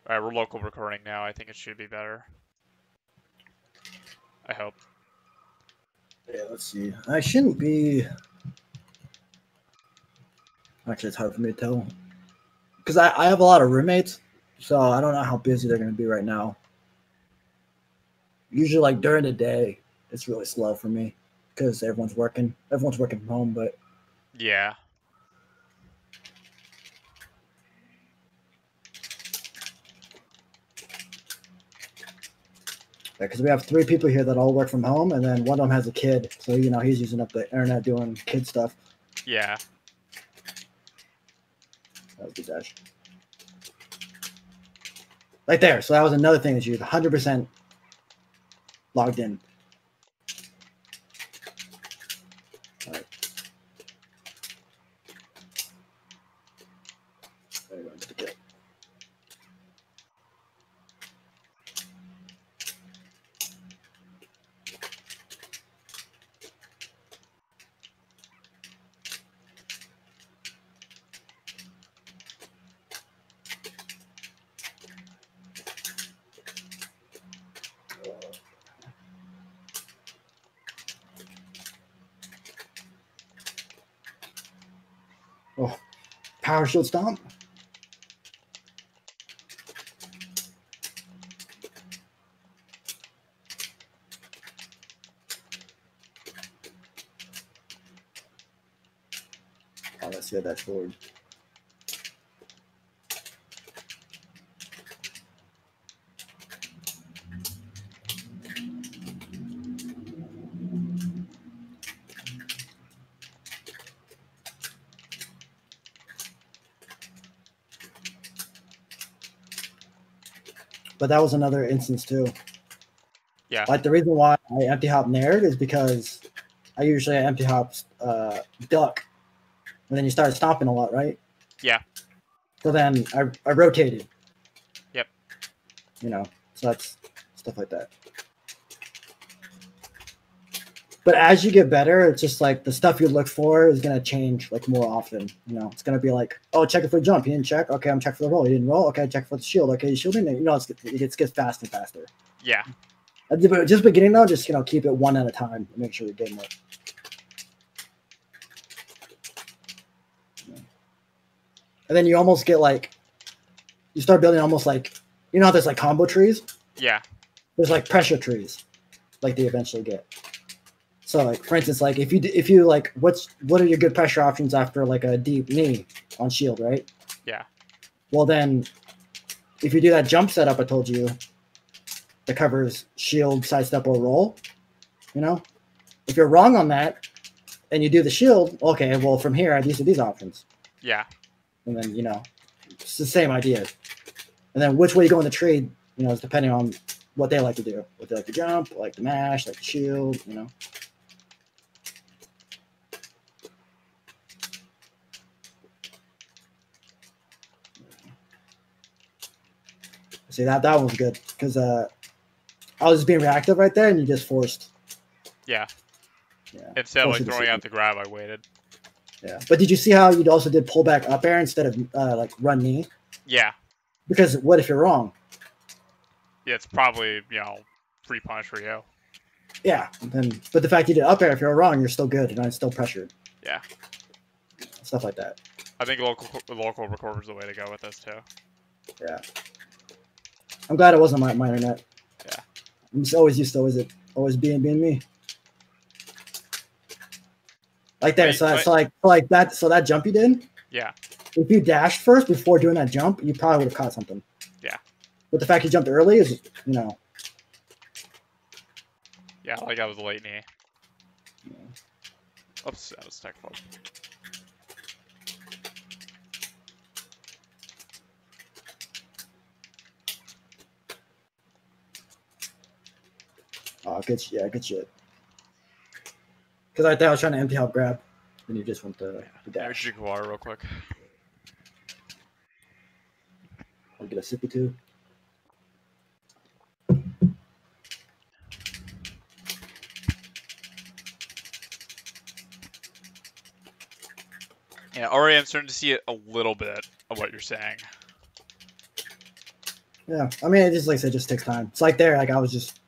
Alright, we're local recording now. I think it should be better. I hope. Yeah, let's see. I shouldn't be. Actually, it's hard for me to tell. Because I have a lot of roommates, so I don't know how busy they're going to be right now. Usually, like during the day, it's really slow for me because everyone's working. Everyone's working from home, but. Yeah. Because we have 3 people here that all work from home, and then one of them has a kid, so he's using up the internet doing kid stuff. Yeah. That was good dash. Right there. So that was another thing that you 100% logged in. All right. There you go. Get the kill. Oh, power shield stomp. Oh, let's get that forward. But that was another instance too. Yeah. Like the reason why I empty hop Naird is because I usually empty hop duck, and then you start stomping a lot, right? Yeah. So then I rotated. Yep. So that's stuff like that. But as you get better, it's just like the stuff you look for is gonna change like more often. It's gonna be like, oh, check it for the jump. He didn't check. Okay, I'm checking for the roll. He didn't roll. Okay, check for the shield. Okay, he's shielding. It gets faster and faster. Yeah. Just beginning though, just keep it one at a time. Make sure you're getting it. And then you almost get like, you start building almost like, how there's like combo trees. Yeah. There's like pressure trees, like they eventually get. So like for instance, like if you like what are your good pressure options after like a deep knee on shield, right? Yeah. Well then, if you do that jump setup I told you, that covers shield, sidestep, or roll, if you're wrong on that, and you do the shield, okay, well from here these are these options. Yeah. And then it's the same idea. And then which way you go in the trade, is depending on what they like to do. What they like to jump, like to mash, like to shield, See that one was good because I was just being reactive right there, and you just forced. Yeah. Yeah. Instead of like throwing out the grab, I waited. Yeah, but did you see how you also did pull back up air instead of like run knee? Yeah. Because what if you're wrong? Yeah, it's probably free punish for you. Yeah, but the fact you did up air, if you're wrong, you're still good and I'm still pressured. Yeah. Stuff like that. I think local recorder is the way to go with this too. Yeah. I'm glad it wasn't my internet. Yeah. I'm just always used to always being me. Like there, so that jump you did. Yeah. If you dashed first before doing that jump, you probably would have caught something. Yeah. But the fact you jumped early is, Yeah, like I was a late knee. Yeah. Oops, that was tech fault. Oh, good shit. Because I thought I was trying to empty hop grab, and you just went to dash. Let me drink water real quick. I'll get a sippy too. Yeah, already I'm starting to see a little bit of what you're saying. Yeah, I mean, it just like I said, just takes time. It's like there, like I was just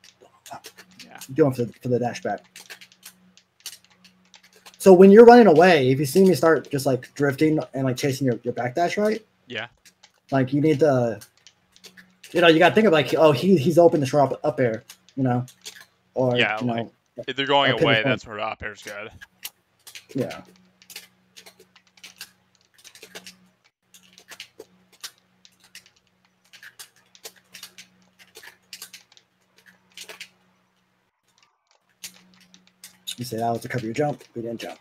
doing for the dash back. So when you're running away, if you see me start just like drifting and like chasing your back dash, right? Yeah. Like you need to, you know, you got to think of like, oh, he's open to throw up air, you know, or Yeah, you like know, if they're going or away, pivot that's where the up air's good. yeah. You say that was to cover your jump. We didn't jump.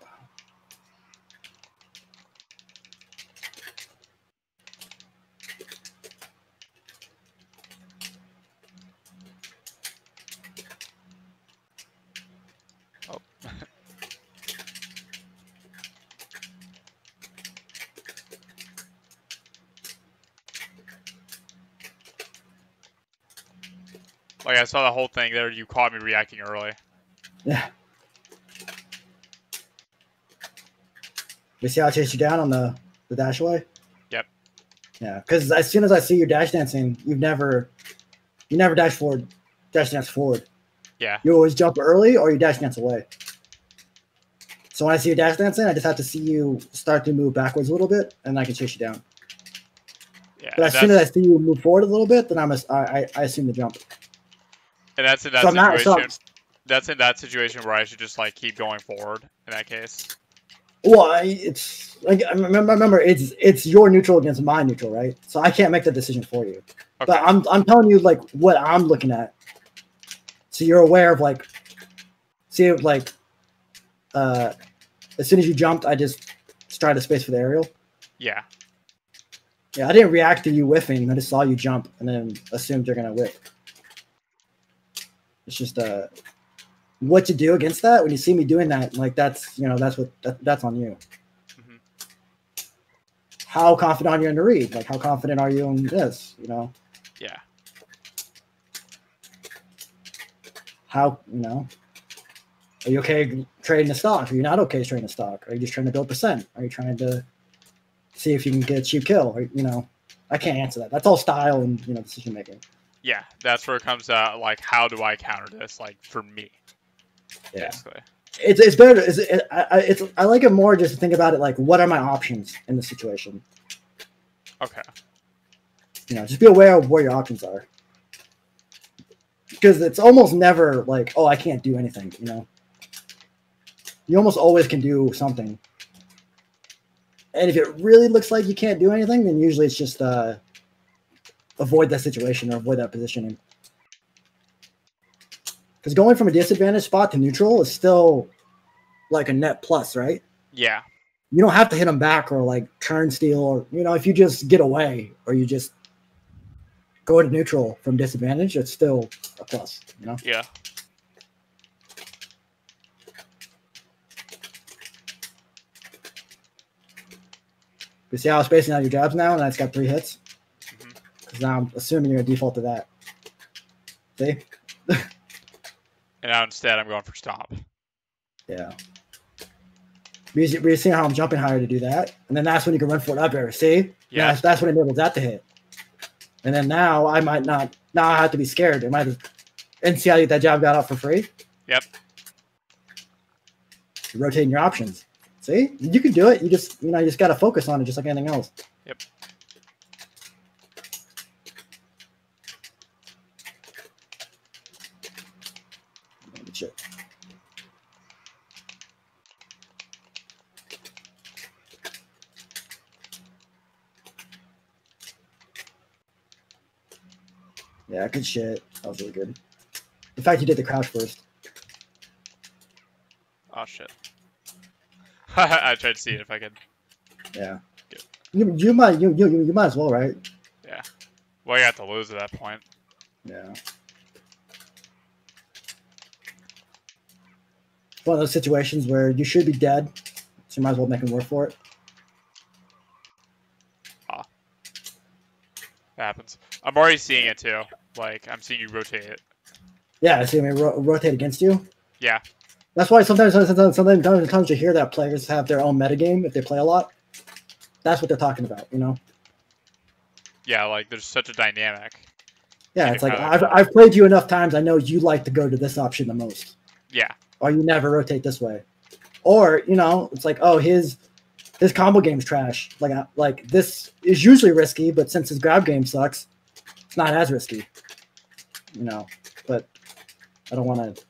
Oh. Like I saw the whole thing there. You caught me reacting early. Yeah. You see how I chased you down on the dash away? Yep. Yeah, because as soon as I see you dash dancing, you never dash forward, dash dance forward. Yeah. You always jump early or you dash dance away. So when I see you dash dancing, I just have to see you start to move backwards a little bit, and I can chase you down. Yeah. But as soon as I see you move forward a little bit, then I assume the jump. And that's in that situation. That's in that situation where I should just like keep going forward in that case. Well, it's like remember it's your neutral against my neutral, right? So I can't make the decision for you. Okay. But I'm telling you like what I'm looking at, so you're aware of like, see like, as soon as you jumped, I just started a space for the aerial. Yeah. Yeah, I didn't react to you whiffing. I just saw you jump and then assumed you're gonna whiff. It's just what to do against that when you see me doing that. Like that's that's on you. Mm-hmm. How confident are you in the read? Like how confident are you in this? You know. Yeah. How are you okay trading the stock? Are you not okay trading the stock? Are you just trying to build percent? Are you trying to see if you can get a cheap kill? Or, I can't answer that. That's all style and decision making. Yeah, that's where it comes out. Like, how do I counter this? Like for me, yeah. Basically. It's better. I like it more just to think about it like, what are my options in the situation? Okay. Just be aware of where your options are. Because it's almost never like, oh, I can't do anything. You almost always can do something. And if it really looks like you can't do anything, then usually it's just avoid that situation or avoid that positioning. Because going from a disadvantaged spot to neutral is still like a net plus, right? Yeah. You don't have to hit them back or like turn steal or, if you just get away or you just go to neutral from disadvantage, it's still a plus, Yeah. You see how I'm spacing out your jabs now and it's got 3 hits? Because now I'm assuming you're going to default to that. See? And now instead I'm going for stop. Yeah. You're seeing how I'm jumping higher to do that. And then that's when you can run for an up air. See? Yeah. That's what enables that to hit. And then now I might not. Now I have to be scared. It might. And see how that jab got out for free? Yep. You're rotating your options. See? You can do it. You just got to focus on it just like anything else. Yep. Shit. Yeah, good shit. That was really good. In fact, you did the crouch first. Oh shit. I tried to see it if I could. Yeah. You might as well, right? Yeah. Well, I got to lose at that point. Yeah. One of those situations where you should be dead, so you might as well make him work for it. That happens. I'm already seeing it too. Like, I'm seeing you rotate it. Yeah, see me rotate against you? Yeah. That's why sometimes you hear that players have their own metagame if they play a lot. That's what they're talking about, Yeah, like, there's such a dynamic. Yeah, it's like I've played you enough times. I know you like to go to this option the most. Yeah. Or you never rotate this way. Or, you know, it's like, oh, his combo game's trash. Like this is usually risky, but since his grab game sucks, it's not as risky. You know, but I don't want to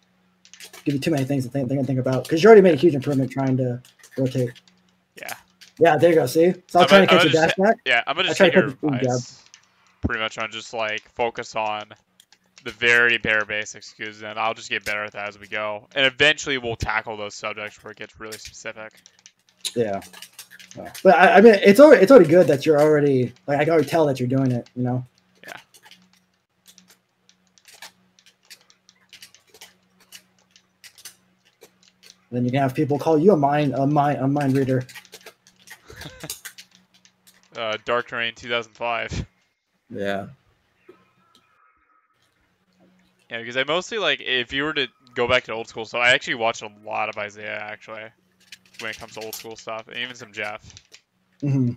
give you too many things to think about because you already made a huge improvement trying to rotate. Yeah. Yeah, there you go. See? So I'll try to catch your dash back. Yeah, I'm gonna just take your advice pretty much on just like focus on the very bare basics, because then I'll just get better at that as we go, and eventually we'll tackle those subjects where it gets really specific. Yeah. But I mean, it's already good that you're already like I can already tell that you're doing it. You know. Yeah. Then you can have people call you a mind reader. Dark Terrain 2005. Yeah. Yeah, because I mostly like if you were to go back to old school stuff, I actually watched a lot of Isaiah actually when it comes to old school stuff, and even some Jeff. Mm-hmm.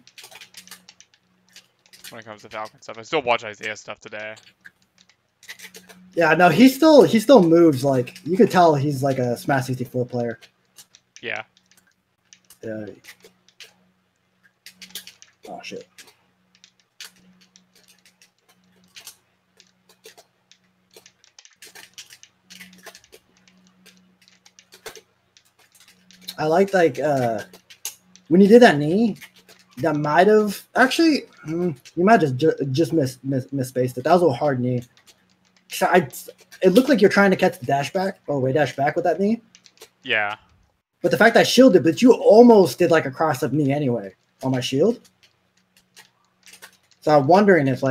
When it comes to Falcon stuff, I still watch Isaiah stuff today. Yeah, no, he still moves like you could tell he's like a Smash 64 player. Yeah. Yeah. Oh shit. I liked when you did that knee, that might have actually you might have just misspaced it. That was a hard knee. So it looked like you're trying to catch the dash back dash back with that knee. Yeah. But the fact that I shielded, but you almost did like a cross up knee anyway on my shield. So I'm wondering if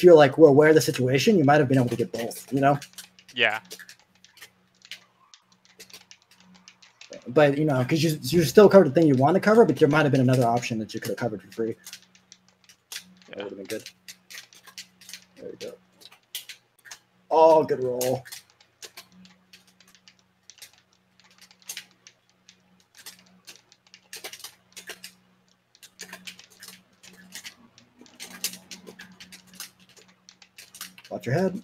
you're like we're aware of the situation, you might have been able to get both, you know? Yeah. But you know, because you still covered the thing you want to cover, but there might have been another option that you could have covered for free. Yeah. That would have been good. There we go. Oh, good roll. Watch your head.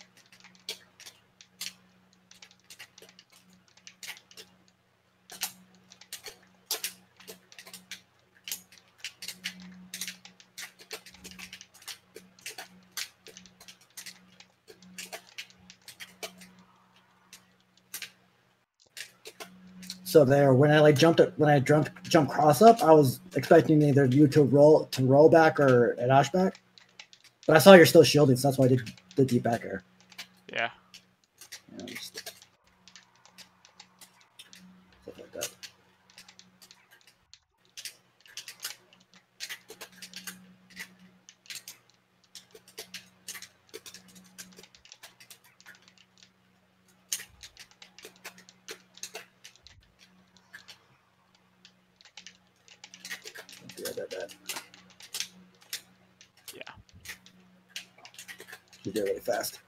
So there, when I jumped cross up, I was expecting either you to roll back or a dash back, but I saw you're still shielding, so that's why I did the deep back air. Yeah. Stuff like that. Yeah. You did it really fast.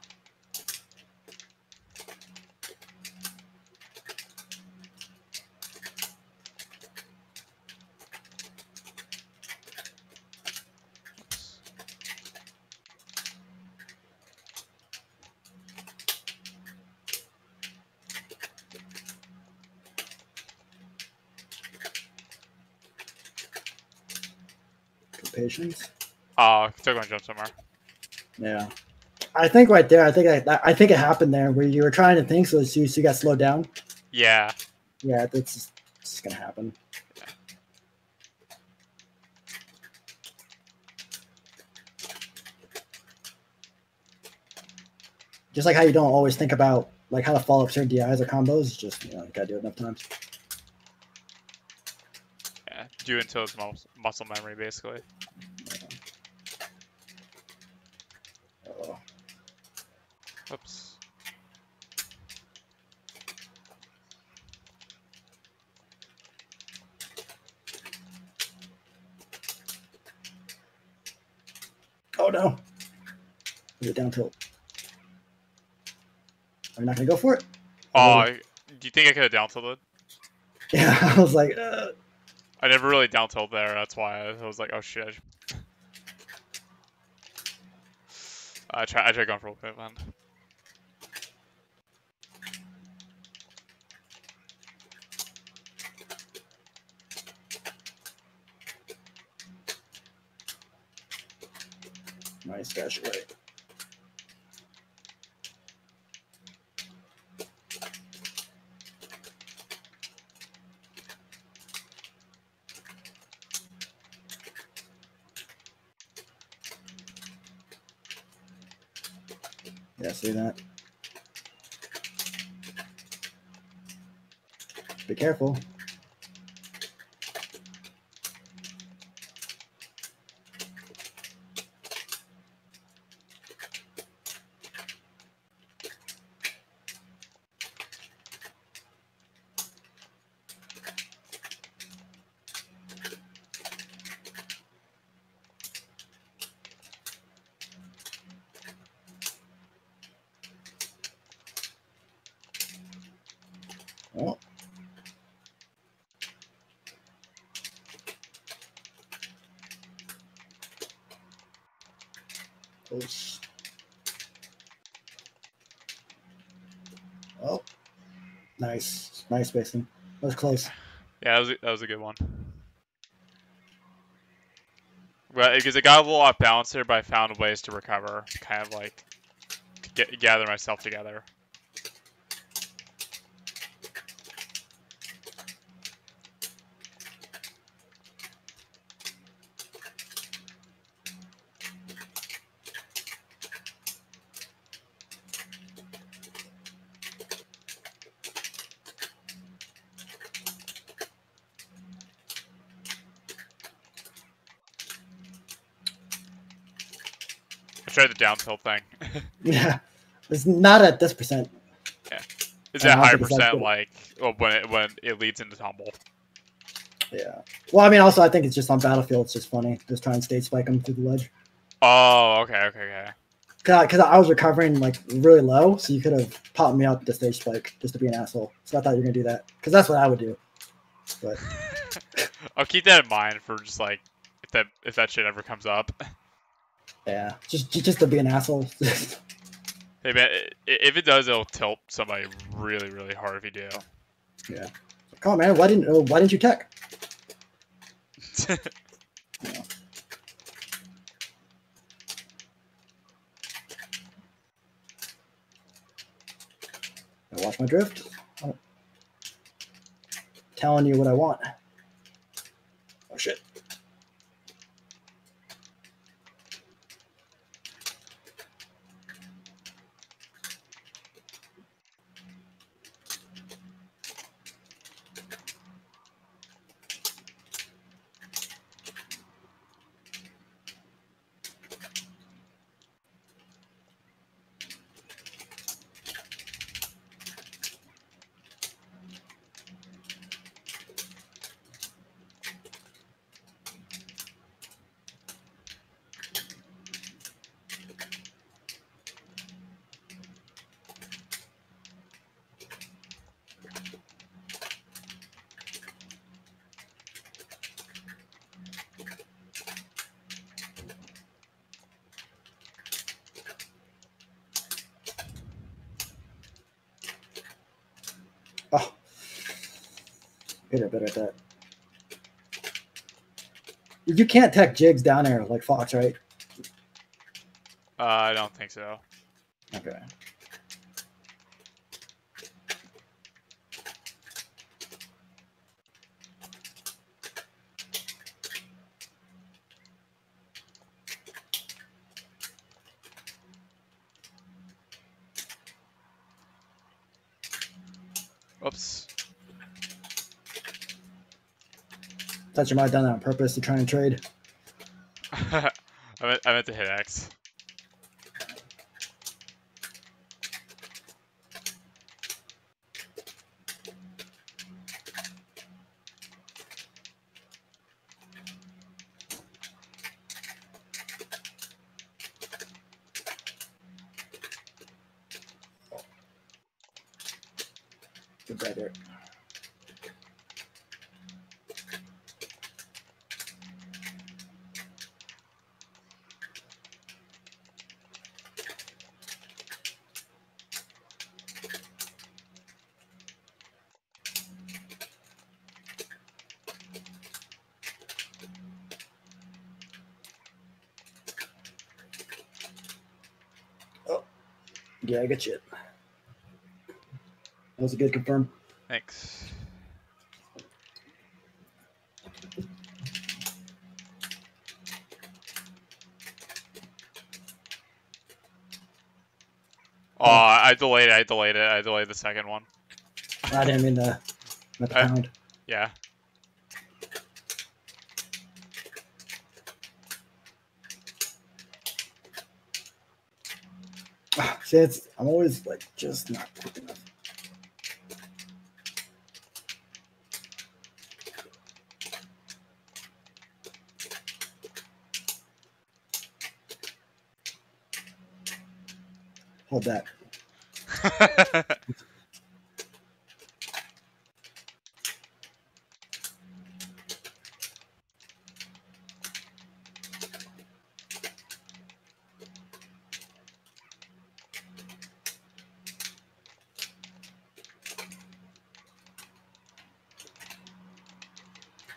Patience. Oh, still gonna jump somewhere. Yeah, I think right there. I think it happened there where you were trying to think, so you got slowed down. Yeah. Yeah, that's just gonna happen. Yeah. Just like how you don't always think about like how to follow up certain DIs or combos. It's just you gotta do it enough times. Yeah, do it until it's muscle memory, basically. Oh. Oops. Oh no! Is it down tilt? Are you not gonna go for it? Oh, do you think I could have down tilted? Yeah, I was like. I never really down tilted there. That's why I was like, oh shit. I try going for a whip one. Nice dash away. Yeah, see that? Be careful. Oh. Close. Oh. Nice. Nice spacing. That was close. Yeah, that was a good one. Well, because it got a little off balance there, but I found ways to recover, kind of like to gather myself together. I tried the down tilt thing. Yeah. It's not at this percent. Yeah. Is that higher percent like when it leads into tumble? Yeah. Well, I mean, also I think it's just on Battlefield. It's just funny. Just try and stage spike them through the ledge. Oh, okay. Because I was recovering like really low, so you could have popped me out the stage spike just to be an asshole. So I thought you were gonna do that because that's what I would do. But I'll keep that in mind for just like if that shit ever comes up. yeah, just to be an asshole. Hey man, if it does, it'll tilt somebody really hard if you do. Yeah. Come on, man. Why didn't you tech? Yeah. I watch my drift. Oh. Telling you what I want. Oh shit. Oh. Better at that. You can't tech jigs down there like Fox, right? I don't think so. Okay. Oops. Thought you might have done that on purpose to try and trade. I meant to hit X. Good right there. Yeah, good shit. That was a good confirm. Thanks. Oh, I delayed it. I delayed the second one. I didn't mean to pound. Yeah. See, I'm always like just not quick enough. Hold that.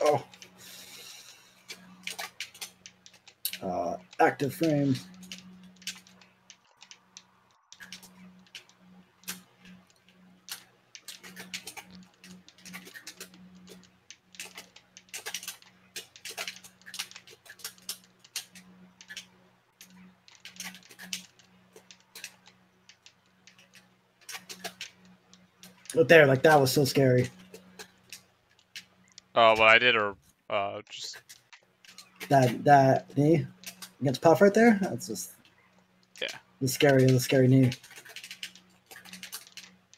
Oh. Active frames. But there, like that was so scary. Oh, what I did, or just that knee against Puff right there. That's just the scary knee.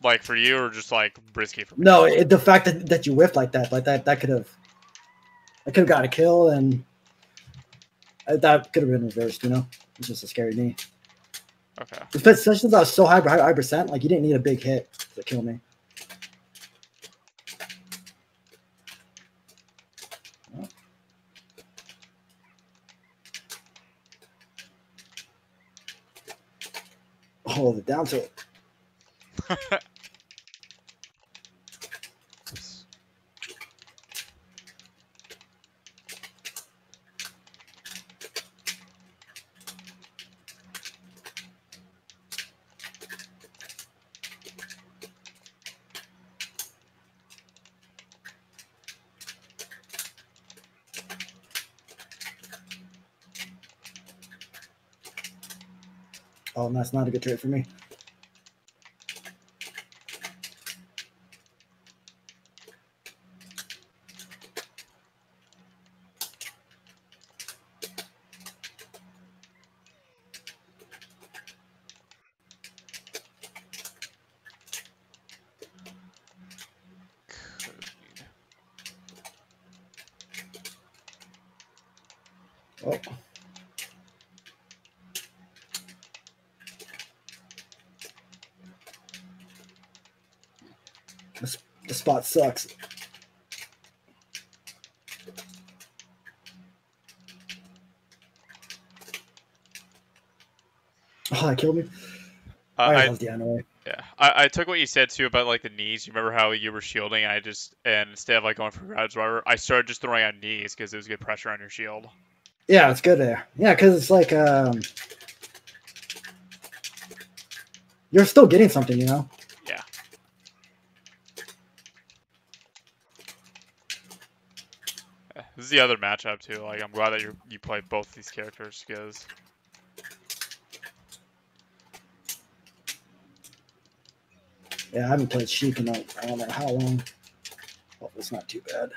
Like for you, or just like risky for me? No, the fact that you whiffed like that could have got a kill, and that could have been reversed. You know, it's just a scary knee. Okay. Especially since I was so high percent, like you didn't need a big hit to kill me. Oh, the down tilt. Oh, that's not a good trade for me. Oh. The spot sucks. Oh, that killed me. That was the anyway. Yeah, I took what you said too about like the knees. You remember how you were shielding? And instead of like going for grabs, whatever, I started just throwing on knees because it was good pressure on your shield. Yeah, it's good there. Yeah, because it's like you're still getting something, you know. Yeah. This is the other matchup too. Like I'm glad that you play both these characters because. Yeah, I haven't played Sheik in I don't know how long. Oh, it's not too bad.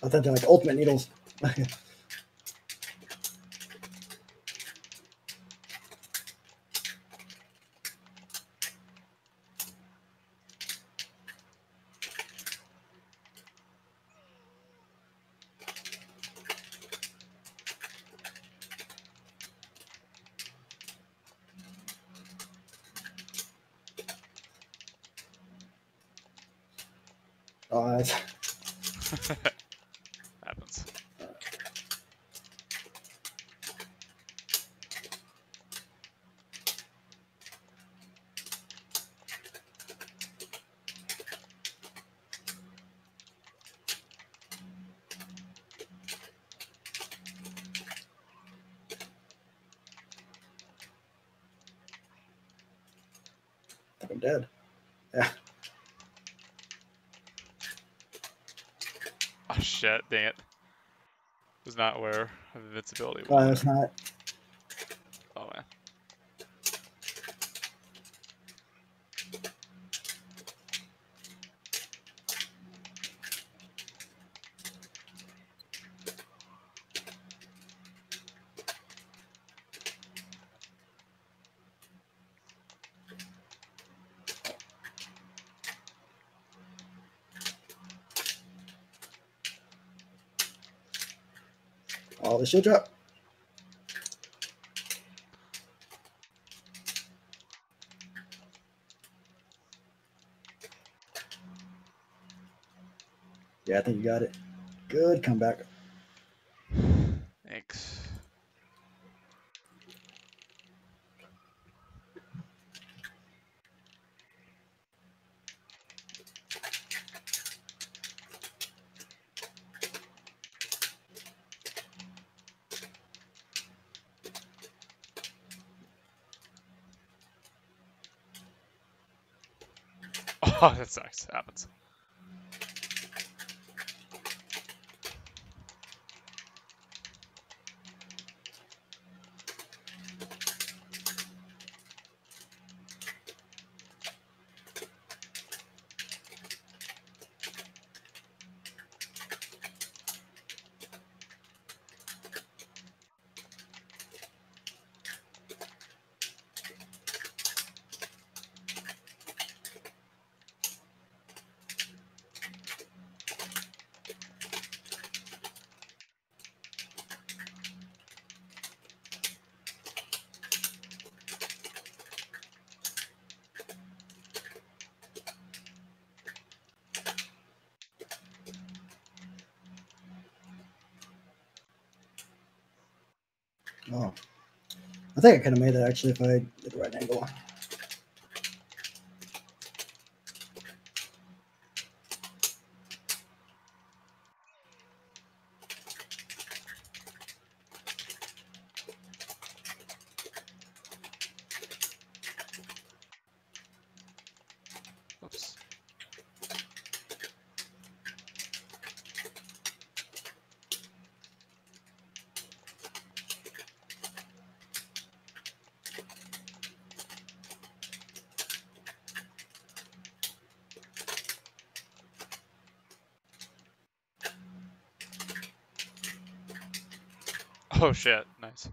I thought they're like ultimate needles. Oh, Happens. I'm dead. Yeah. Oh shit! Dang it. Was not aware of invincibility. Oh, it's not. Oh man. Oh, the shield drop. Yeah, I think you got it. Good comeback. Thanks. Oh, that sucks. Happens. Oh, I think I could have made that actually if I did the right angle. Oops. Oh shit! Nice.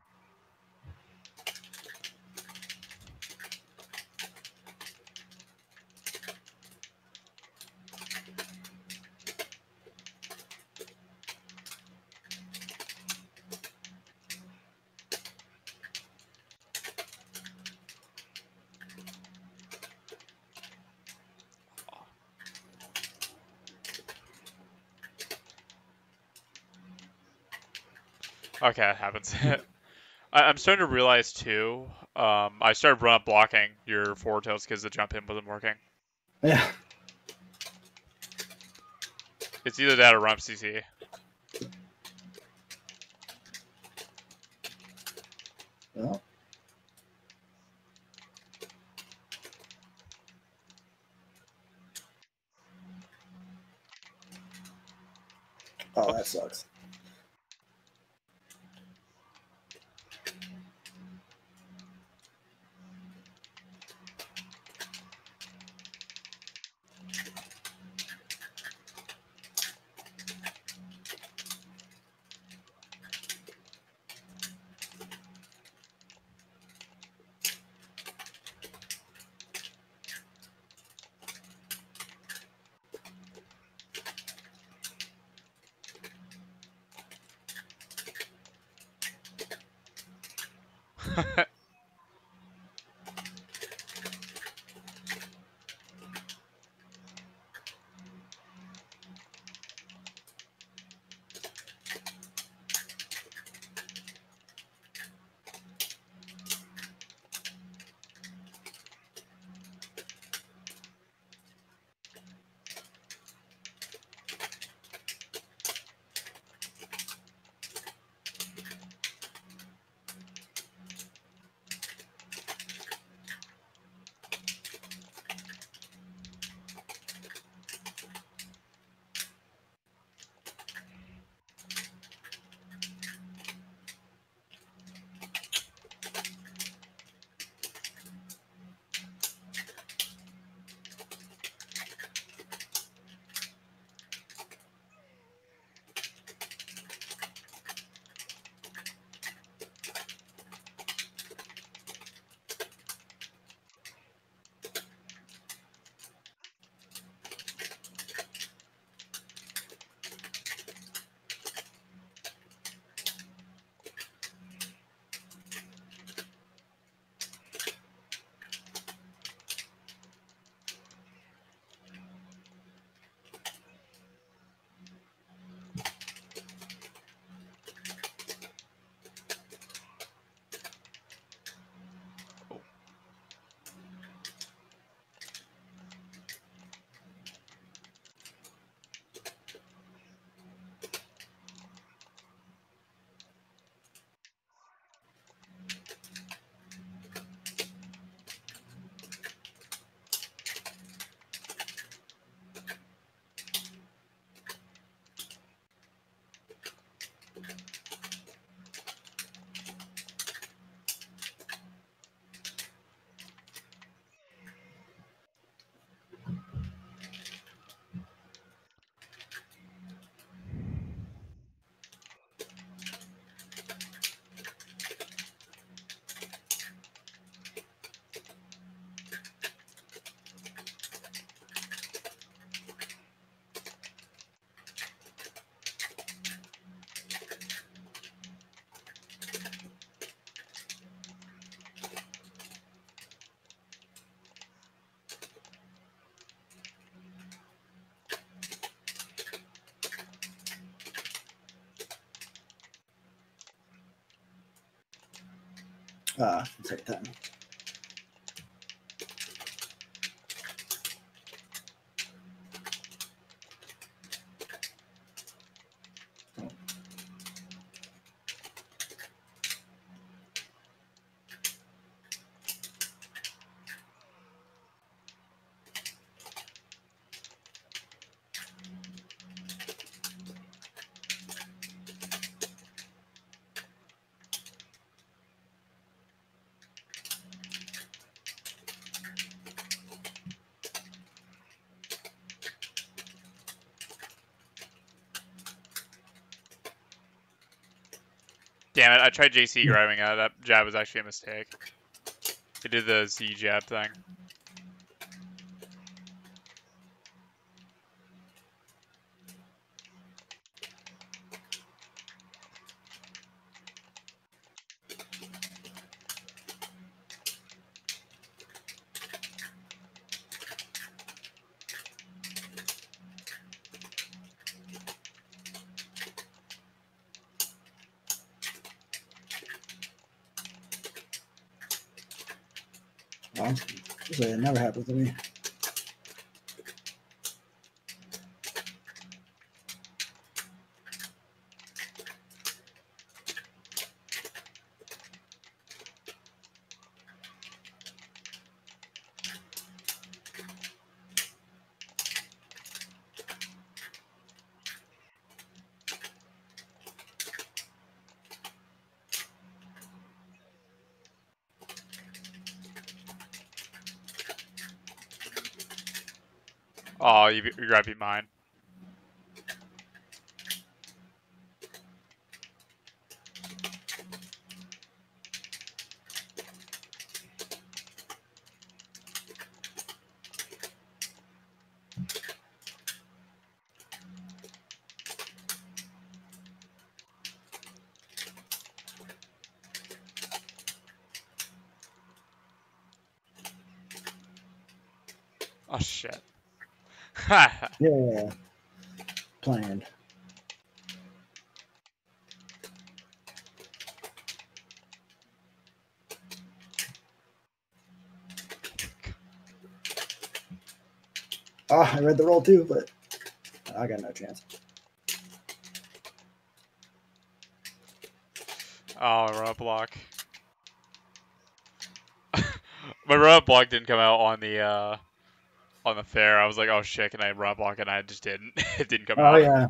Okay, it happens. I'm starting to realize too. I started run up blocking your forward tilts because the jump in wasn't working. Yeah. It's either that or run up CC. Well. Oh, that Oops. sucks. Take that. Damn it, I tried JC grabbing out. That jab was actually a mistake. He did the Z jab thing. Well, it never happens to me. Oh, you grab beat mine. Oh shit. Yeah. Planned. Oh, I read the roll too, but I got no chance. Oh, run block. My run block didn't come out on the fair. I was like, oh shit, can I run block? And I just didn't. It didn't come Oh out. yeah.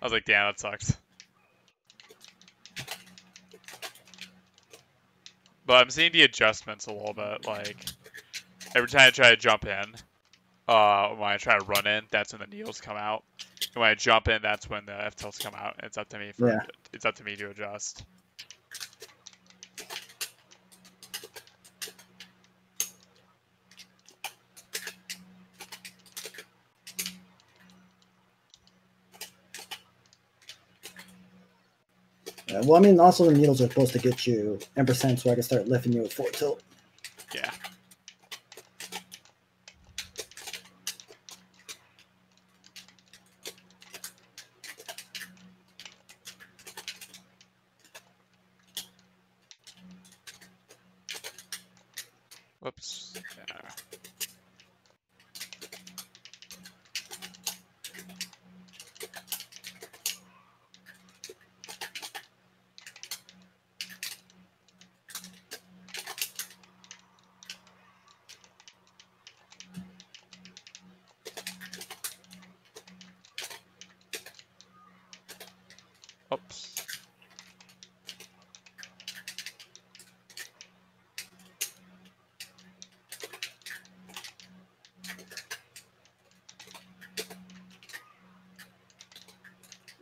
I was like, damn, that sucks. But I'm seeing the adjustments a little bit. Like every time I try to jump in, when I try to run in, that's when the needles come out. And when I jump in, that's when the F tilts come out. It's up to me it's up to me to adjust. Yeah, well, I mean, also the needles are supposed to get you %, so I can start lifting you with 4 tilt. Yeah. Whoops. Yeah. Oops.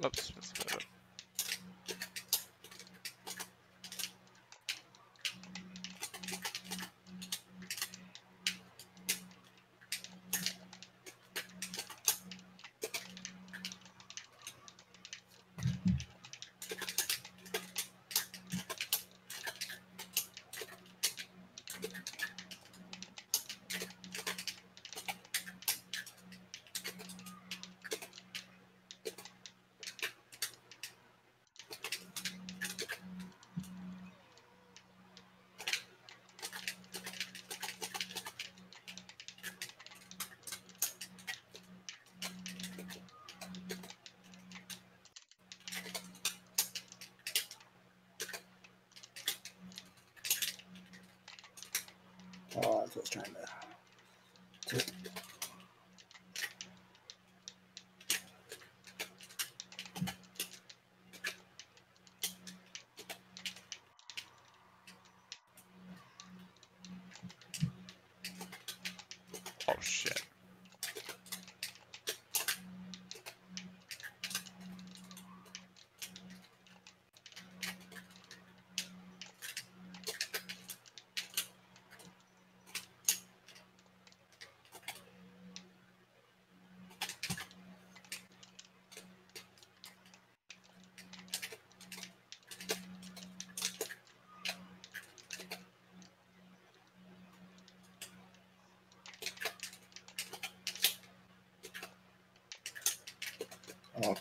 Oops. Oh, that's what I was trying to. Oh shit. Oh.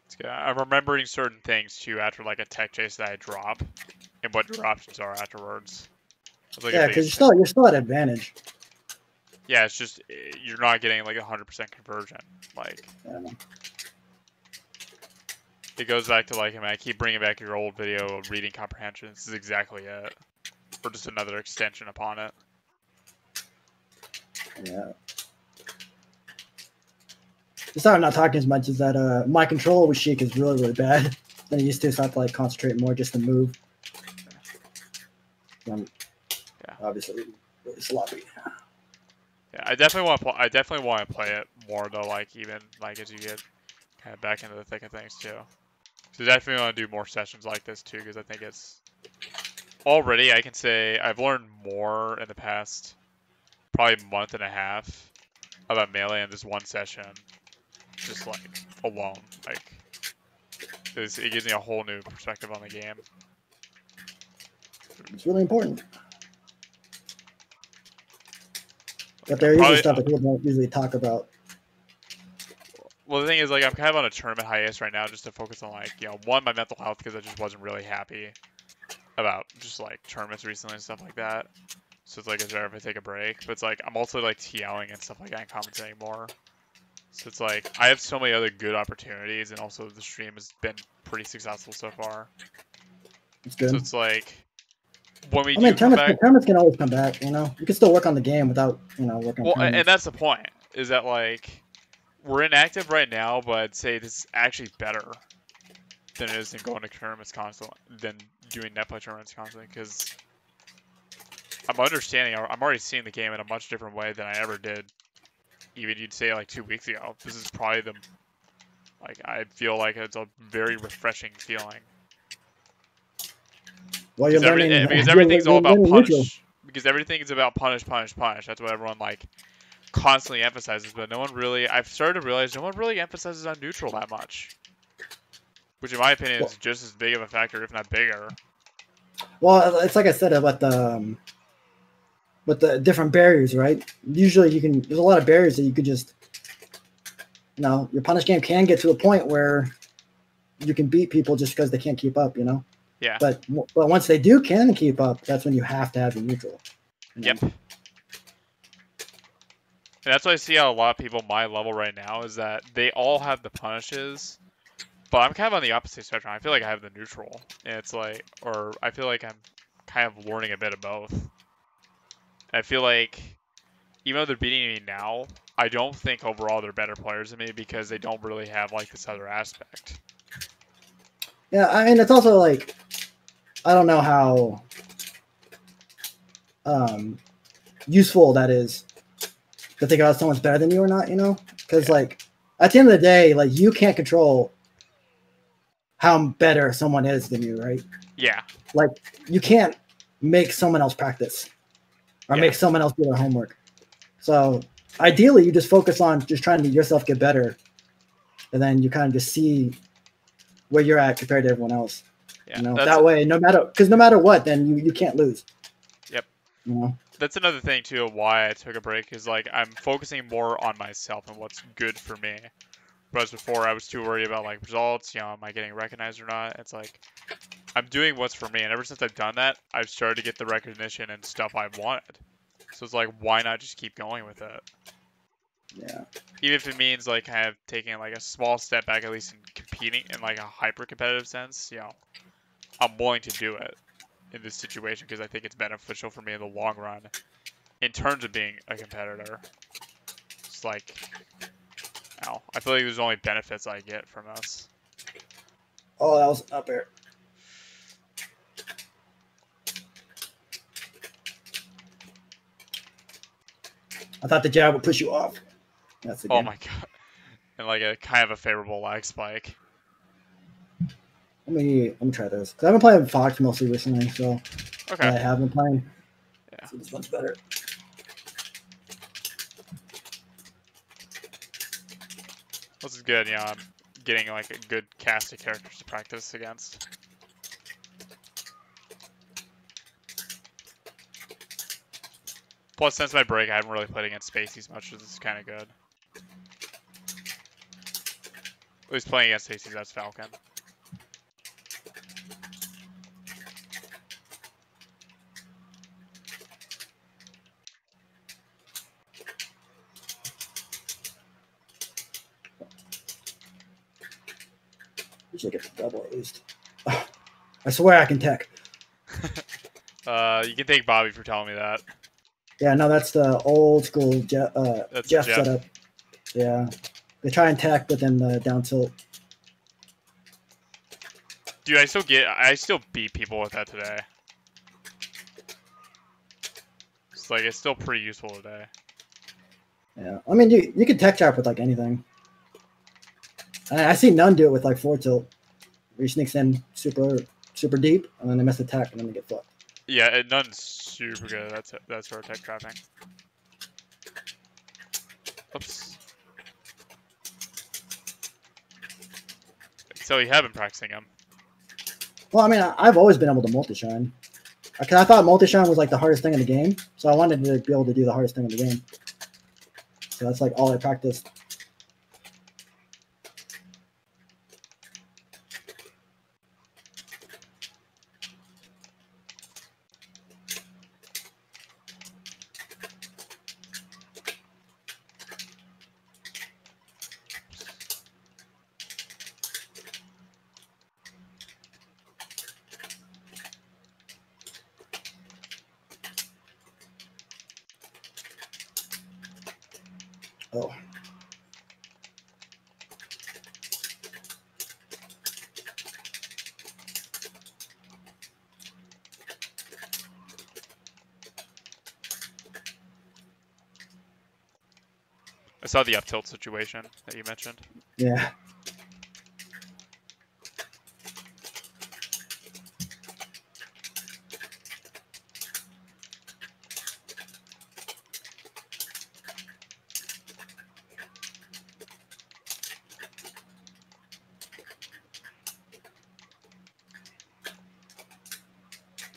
It's good. I'm remembering certain things too after like a tech chase that I drop, and what your options are afterwards. It's like a Yeah, big because you're still at advantage. Yeah, it's just you're not getting like 100% conversion. Like it goes back to like, I mean, I keep bringing back your old video of reading comprehension. This is exactly it, or just another extension upon it. Yeah. Sorry, I'm not talking as much as that. My control with Sheik is really, really bad than I used to, so I have to like concentrate more just to move. I'm obviously really sloppy. Yeah, I definitely want to. I definitely want to play it more though. Like even like as you get kind of back into the thick of things too. So definitely want to do more sessions like this too, because I think it's already. I can say I've learned more in the past probably month and a half about Melee in this one session, just like alone. Like, it gives me a whole new perspective on the game. It's really important. But there usually stuff that people don't usually talk about. Well, the thing is, like, I'm kind of on a tournament hiatus right now just to focus on, like, you know, one, my mental health, because I just wasn't really happy about just, like, tournaments recently and stuff like that. So it's like, is there if I take a break? But it's like, I'm also, like, TLing and stuff like that and commentating more. So it's like, I have so many other good opportunities, and also the stream has been pretty successful so far. It's good. So it's like, when we tournaments can always come back, you know? You can still work on the game without, you know, working on tournaments. And that's the point, is that, like, we're inactive right now, but I'd say this is actually better than it is than going to tournaments constantly, than doing net play tournaments constantly, because I'm already seeing the game in a much different way than I ever did, even you'd say like 2 weeks ago. This is probably I feel like it's a very refreshing feeling. Well, you're learning, because everything's all about punish. Because everything is about punish. That's what everyone like constantly emphasizes, but I've started to realize no one really emphasizes on neutral that much. Which in my opinion is just as big of a factor, if not bigger. Well, it's like I said about with the different barriers, right? Usually there's a lot of barriers that you could just, you know, your punish game can get to a point where you can beat people just because they can't keep up, you know? Yeah. But once they can keep up, that's when you have to have your neutral. You know? Yep. And that's why I see how a lot of people my level right now is that they all have the punishes, but I'm kind of on the opposite spectrum. I feel like I have the neutral, and it's like, or I feel like I'm kind of learning a bit of both. And I feel like even though they're beating me now, I don't think overall they're better players than me because they don't really have like this other aspect. Yeah, I mean, it's also like, I don't know how useful that is to think about someone's better than you or not, you know? Because like at the end of the day, like you can't control how better someone is than you, right? Yeah. Like you can't make someone else practice or make someone else do their homework. So ideally, you just focus on just trying to yourself get better, and then you kind of just see where you're at compared to everyone else. Yeah, you know, that way, no matter what, then you can't lose. Yep. You know? That's another thing too of why I took a break is like I'm focusing more on myself and what's good for me. Whereas before I was too worried about like results, you know, am I getting recognized or not? It's like I'm doing what's for me, and ever since I've done that, I've started to get the recognition and stuff I've wanted. So it's like, why not just keep going with it? Yeah. Even if it means like kind of taking like a small step back, at least in competing in like a hyper competitive sense, you know, I'm willing to do it in this situation because I think it's beneficial for me in the long run in terms of being a competitor. It's like, I feel like there's only benefits I get from this. Oh, that was up there. I thought the jab would push you off. That's the game. Oh my god. And like a kind of a favorable lag spike. Let me try this. Because I've been playing Fox mostly recently, so okay. I have been playing. Yeah. So this one's better. This is good, you know, I'm getting like a good cast of characters to practice against. Plus, since my break, I haven't really played against Spaceys much, so this is kind of good. At least playing against Spaceys, that's Falcon. Usually get the double at least. Oh, I swear I can tech. You can thank Bobby for telling me that. Yeah, no, that's the old school Jeff setup. Yeah. They try and tech, but then the down tilt. Dude, I still beat people with that today. It's like, it's still pretty useful today. Yeah, I mean, you can tech trap with like anything. I see none do it with like 4 tilt. Where he sneaks in super deep, and then they miss attack, and then they get fucked. Yeah, none's super good. That's for tech trapping. Oops. So you have been practicing them. Well, I mean, I've always been able to multi-shine. Because I thought multi-shine was like the hardest thing in the game. So I wanted to be able to do the hardest thing in the game. So that's like all I practiced. Oh. I saw the up tilt situation that you mentioned. Yeah.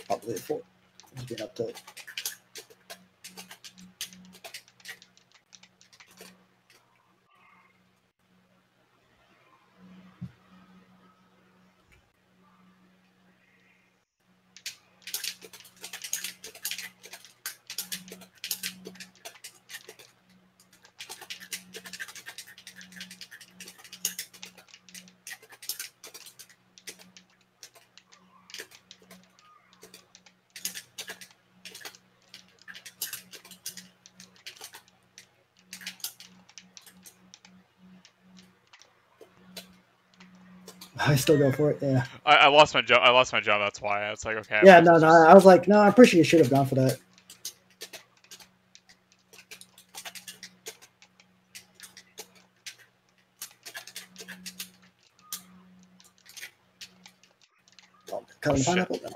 Probably a 4. It's been up to. I still go for it. Yeah. I lost my jump. I lost my jump. That's why. It's like, okay. Yeah, no. I was like, no, I'm pretty sure you should have gone for that. Oh, caught on the pineapple? No.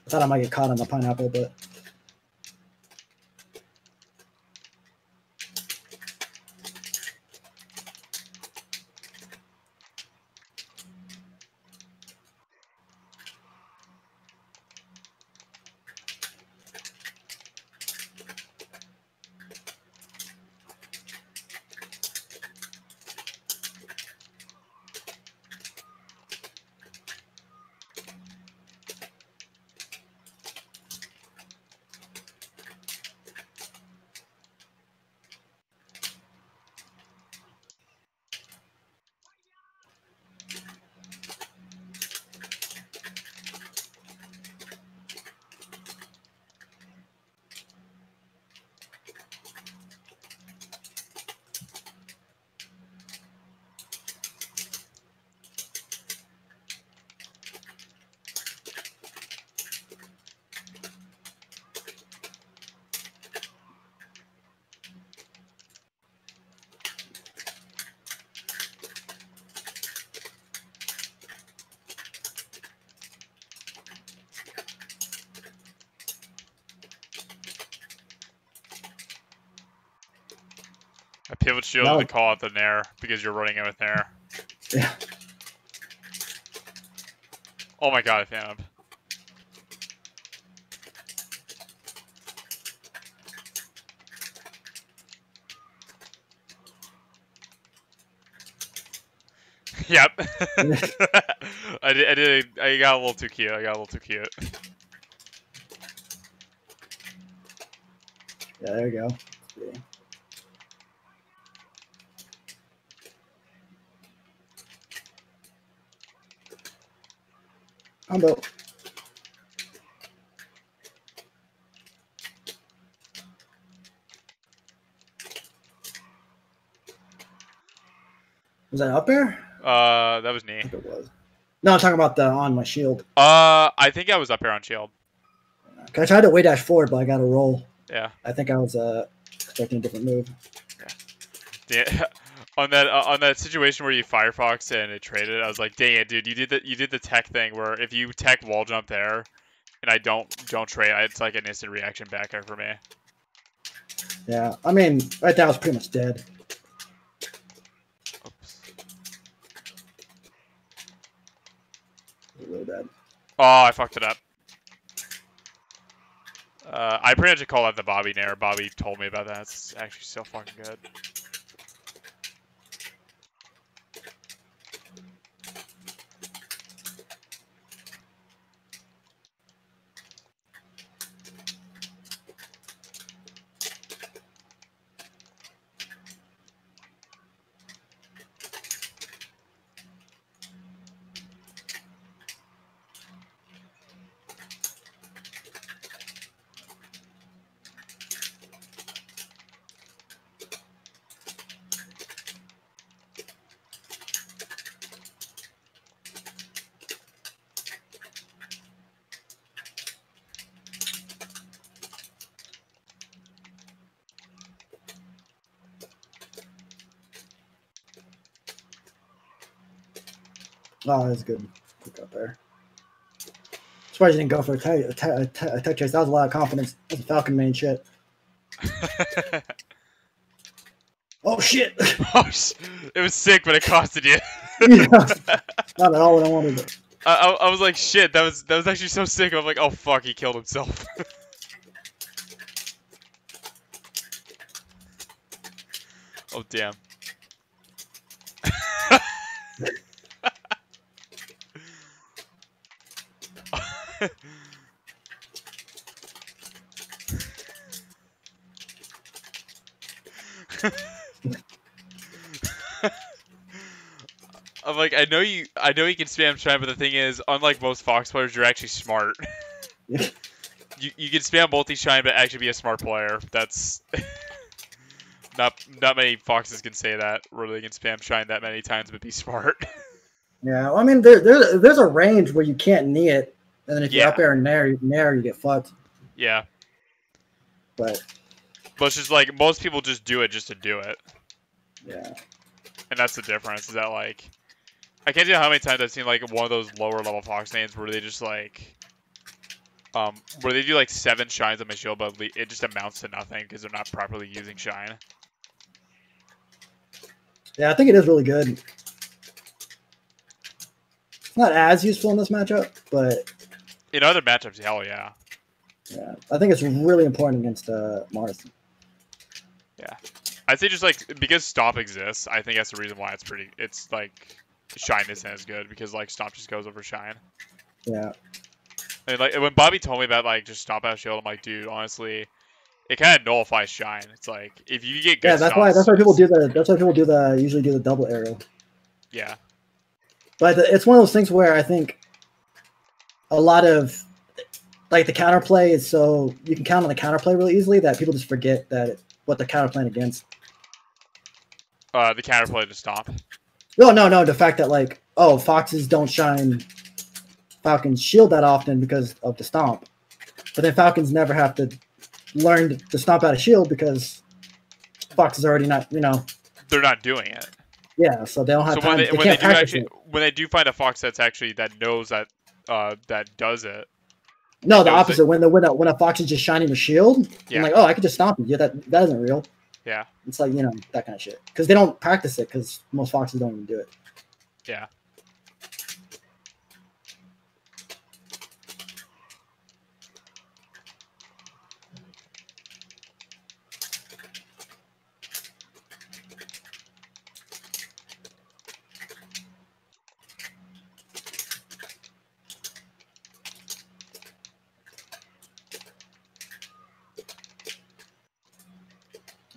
I thought I might get caught on the pineapple, but. I pivot shield to call out the nair because you're running it with nair. Yeah. Oh my god, I found him. Yep. I got a little too cute. Yeah, there you go. Yeah. Combo. Was that up air? That was knee. I think it was. No, I'm talking about the on my shield. I think I was up here on shield. I tried to way dash forward, but I got a roll. Yeah. I think I was expecting a different move. Yeah. On that situation where you Firefox and it traded, I was like, dang it, dude, you did the tech thing where if you tech wall jump there, and I don't trade, it's like an instant reaction back there for me. Yeah, I mean, right now it's pretty much dead. Oops. Really bad. Oh, I fucked it up. I pretty much call that the Bobby Nair. Bobby told me about that. It's actually so fucking good. Oh, that's good. Look up there. Surprised you didn't go for a tech chase. That was a lot of confidence. That's a Falcon main shit. Oh shit! It was sick, but it costed you. Yeah, not at all what I wanted. I was like, shit, that was actually so sick. I'm like, oh fuck, he killed himself. Oh damn. I'm like, I know you can spam shine, but the thing is, unlike most Fox players, you're actually smart. You can spam multi-shine, but actually be a smart player. That's not many Foxes can say that, where they can spam shine that many times but be smart. Yeah, well, I mean, there's a range where you can't knee it, and then if you're Yeah. up there and nair, you get fucked. Yeah. But it's just like, most people just do it just to do it. yeah. And that's the difference, is that like, I can't tell you how many times I've seen like one of those lower level Fox names where they just like, where they do like 7 shines on my shield, but it just amounts to nothing because they're not properly using shine. Yeah, I think it is really good. It's not as useful in this matchup, but In other matchups, hell yeah. Yeah, I think it's really important against Mars. Yeah, I'd say just like, because Stomp exists, I think that's the reason why it's like, Shine isn't as good, because like Stomp just goes over Shine. Yeah. I mean, like when Bobby told me about like just Stomp out shield, I'm like, dude, honestly, it kind of nullifies Shine. It's like, if you get good, Yeah, that's why people do usually do the double arrow. Yeah. But it's one of those things where I think a lot of like the counterplay is so you can count on the counterplay really easily that people just forget what they're counterplaying against. The counterplay to Stomp. No. The fact that like, oh, Foxes don't shine Falcon's shield that often because of the Stomp, but then Falcons never have to learn to stomp out a shield because Fox is already not, They're not doing it. Yeah, so they don't have time. When they do find a Fox that knows that that does it. No, the opposite. When a Fox is just shining a shield, yeah. I'm like, oh, I could just stomp it. Yeah, that isn't real. Yeah. It's like, that kind of shit. Because they don't practice it because most Foxes don't even do it. Yeah.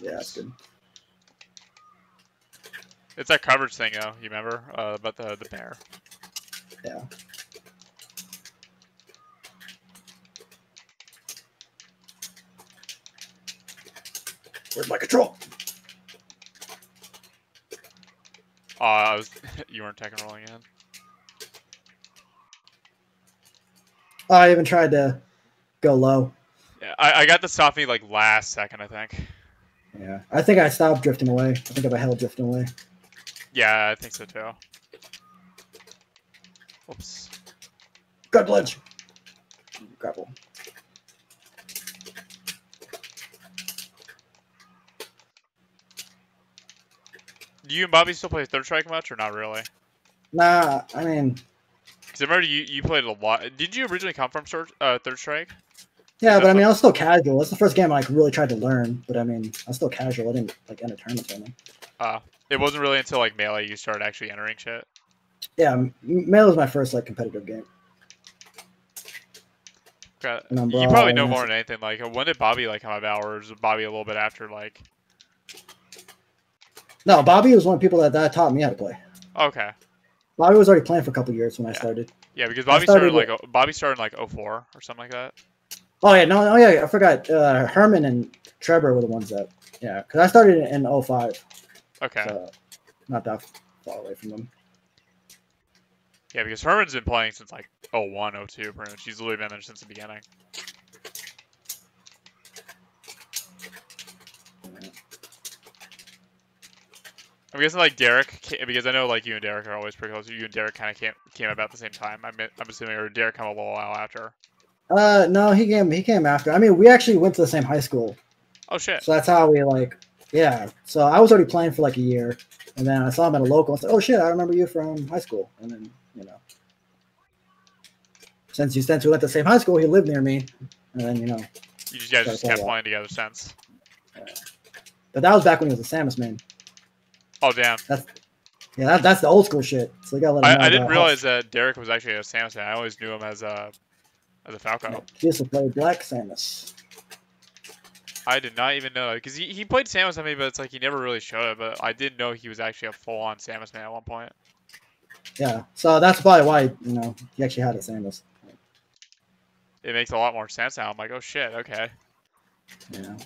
Yeah, that's good. It's that coverage thing, though. You remember about the bear? Yeah. Where's my control? You weren't taking rolling in. Oh, I even tried to go low. Yeah, I got the stop me like last second, I think. Yeah, I think I stopped drifting away. I think I held drifting away. Yeah, I think so too. Oops. Good ledge. Grapple. Do you and Bobby still play Third Strike much, or not really? Nah, I mean. Because I remember you played a lot. Did you originally come from Third Strike? Yeah, but I mean, I was still casual. It's the first game I really tried to learn, but I mean, I was still casual. I didn't enter tournaments or anything. It wasn't really until Melee you started actually entering shit. Yeah, Melee was my first competitive game. Okay. You probably know more than anything. When did Bobby come about, or was Bobby a little bit after No, Bobby was one of the people that taught me how to play. Okay. Bobby was already playing for a couple years when I started. Yeah, because Bobby started in 04 or something like that. Oh yeah, no, I forgot. Herman and Trevor were the ones that, because I started in 05. Okay. So not that far away from them. Yeah, because Herman's been playing since 01, 02, pretty much. He's literally been there since the beginning. I'm guessing Derek, because I know you and Derek are always pretty close. You and Derek kind of came about the same time. I'm assuming, or Derek come a little while after. No, he came after. I mean, we actually went to the same high school. Oh shit. So that's how we So I was already playing for a year, and then I saw him at a local. I said, "Oh shit, I remember you from high school." And then since we went to the same high school, he lived near me, and then you guys just kept playing together since. But that was back when he was a Samus main. Oh damn. That's the old school shit. So you gotta let him know. I didn't realize that Derek was actually a Samus man. I always knew him as a Falco. Yeah, he used to play Black Samus. I did not even know, because he played Samus on me, but it's he never really showed it. But I didn't know he was actually a full-on Samus man at one point. Yeah, so that's probably why he actually had a Samus. It makes a lot more sense now. I'm like, oh shit, okay. Yeah,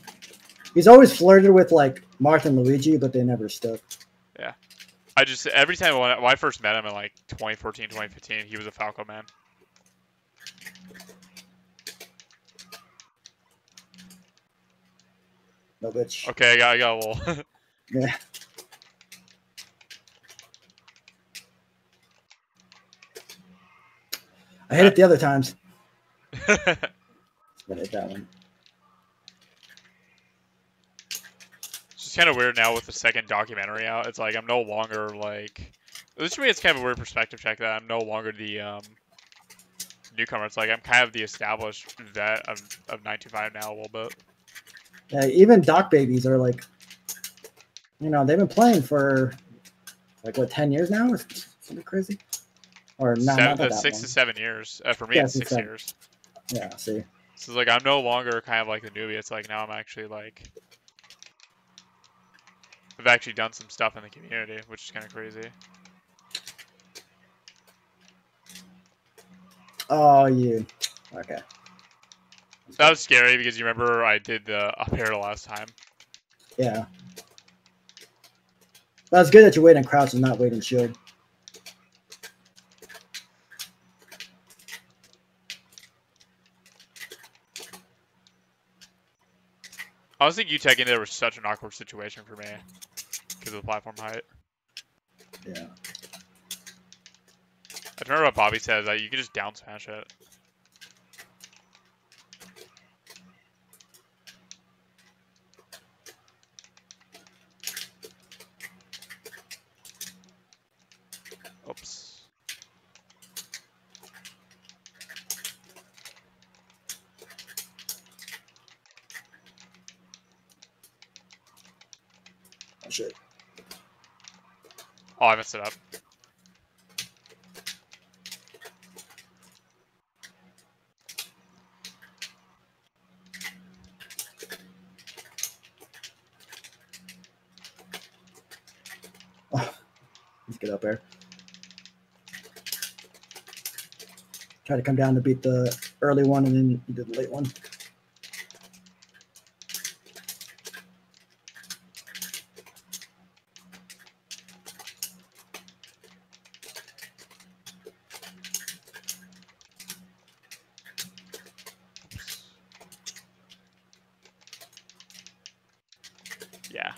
he's always flirted with Marth and Luigi, but they never stuck. Yeah, every time when I first met him in 2014, 2015, he was a Falco man. No bitch. Okay, I got a little. Yeah. I hit it the other times. But hit that one. It's just kind of weird now with the second documentary out. It's I'm no longer This for me, it's kind of a weird perspective check that I'm no longer the newcomer. It's I'm kind of the established vet of 925 now a little bit. Yeah, even Doc babies are they've been playing for 10 years now or something crazy, or not that 6 long. to 7 years. For me, it's 6 years. Yeah, see. So I'm no longer kind of the newbie. It's now I'm actually I've actually done some stuff in the community, which is kind of crazy. Oh, you. Okay. That was scary because you remember I did the up air the last time. Yeah. That's good that you're waiting crouch and not waiting shield. I was thinking you taking there was such an awkward situation for me because of the platform height. Yeah. I remember what Bobby says that you can just down smash it. Oops. Oh shit. Oh, I messed it up. Oh, let's get up there. Try to come down to beat the early one and then you did the late one. Yeah.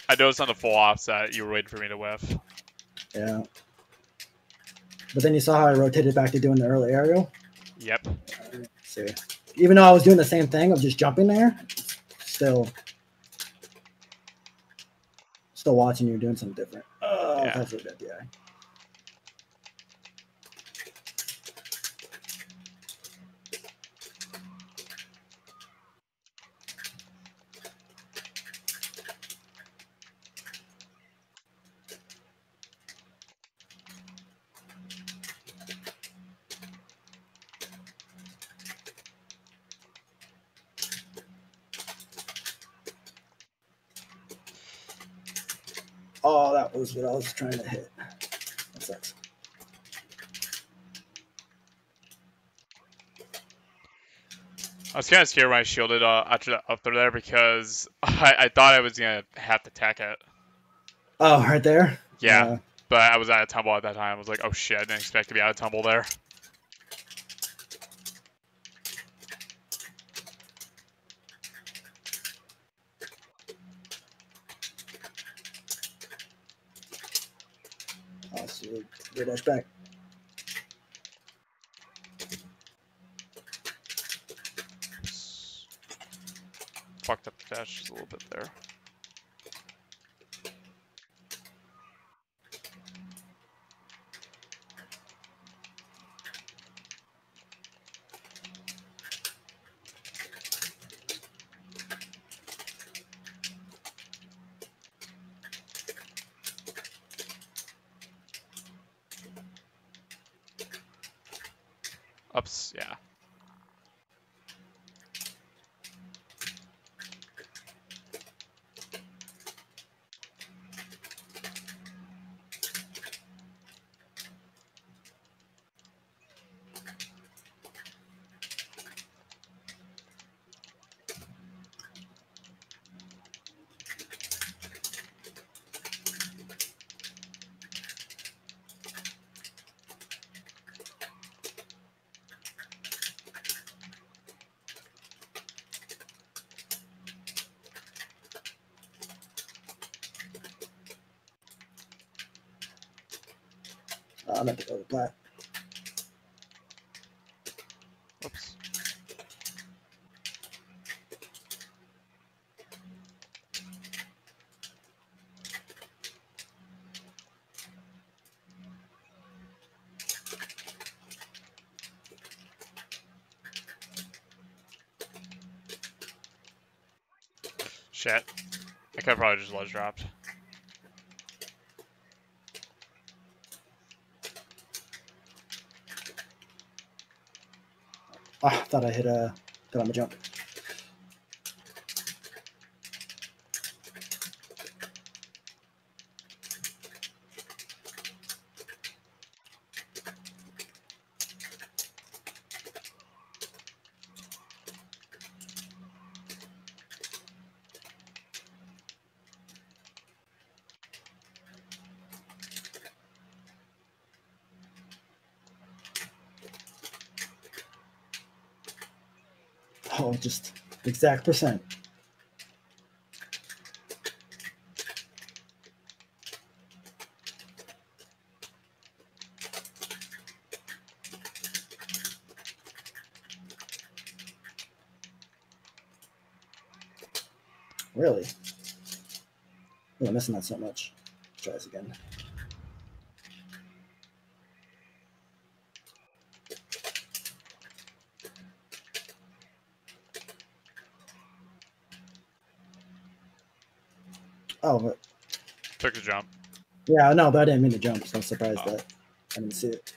I noticed on the full offset you were waiting for me to whiff. Yeah. But then you saw how I rotated back to doing the early aerial? Yep. Let's see. even though I was doing the same thing of just jumping there, still watching you doing something different. Oh, yeah. That's a good DI. Oh, that was what I was trying to hit. That sucks. I was kind of scared when I shielded after the up there because I thought I was going to have to tech it. Oh, right there? Yeah. But I was out of tumble at that time. I was like, oh shit, I didn't expect to be out of tumble there. Oh, so we dash back. Fucked up the dash just a little bit there. Ups, yeah. I'm going to go to plat. Oops. Shit. I could have probably just ledge dropped. Oh, I thought I hit a jump. Oh, just exact percent. Really? Oh, I'm missing that so much. Let's try this again. Oh, but Took the jump. Yeah, no, but I didn't mean to jump, so I'm surprised that I didn't see it.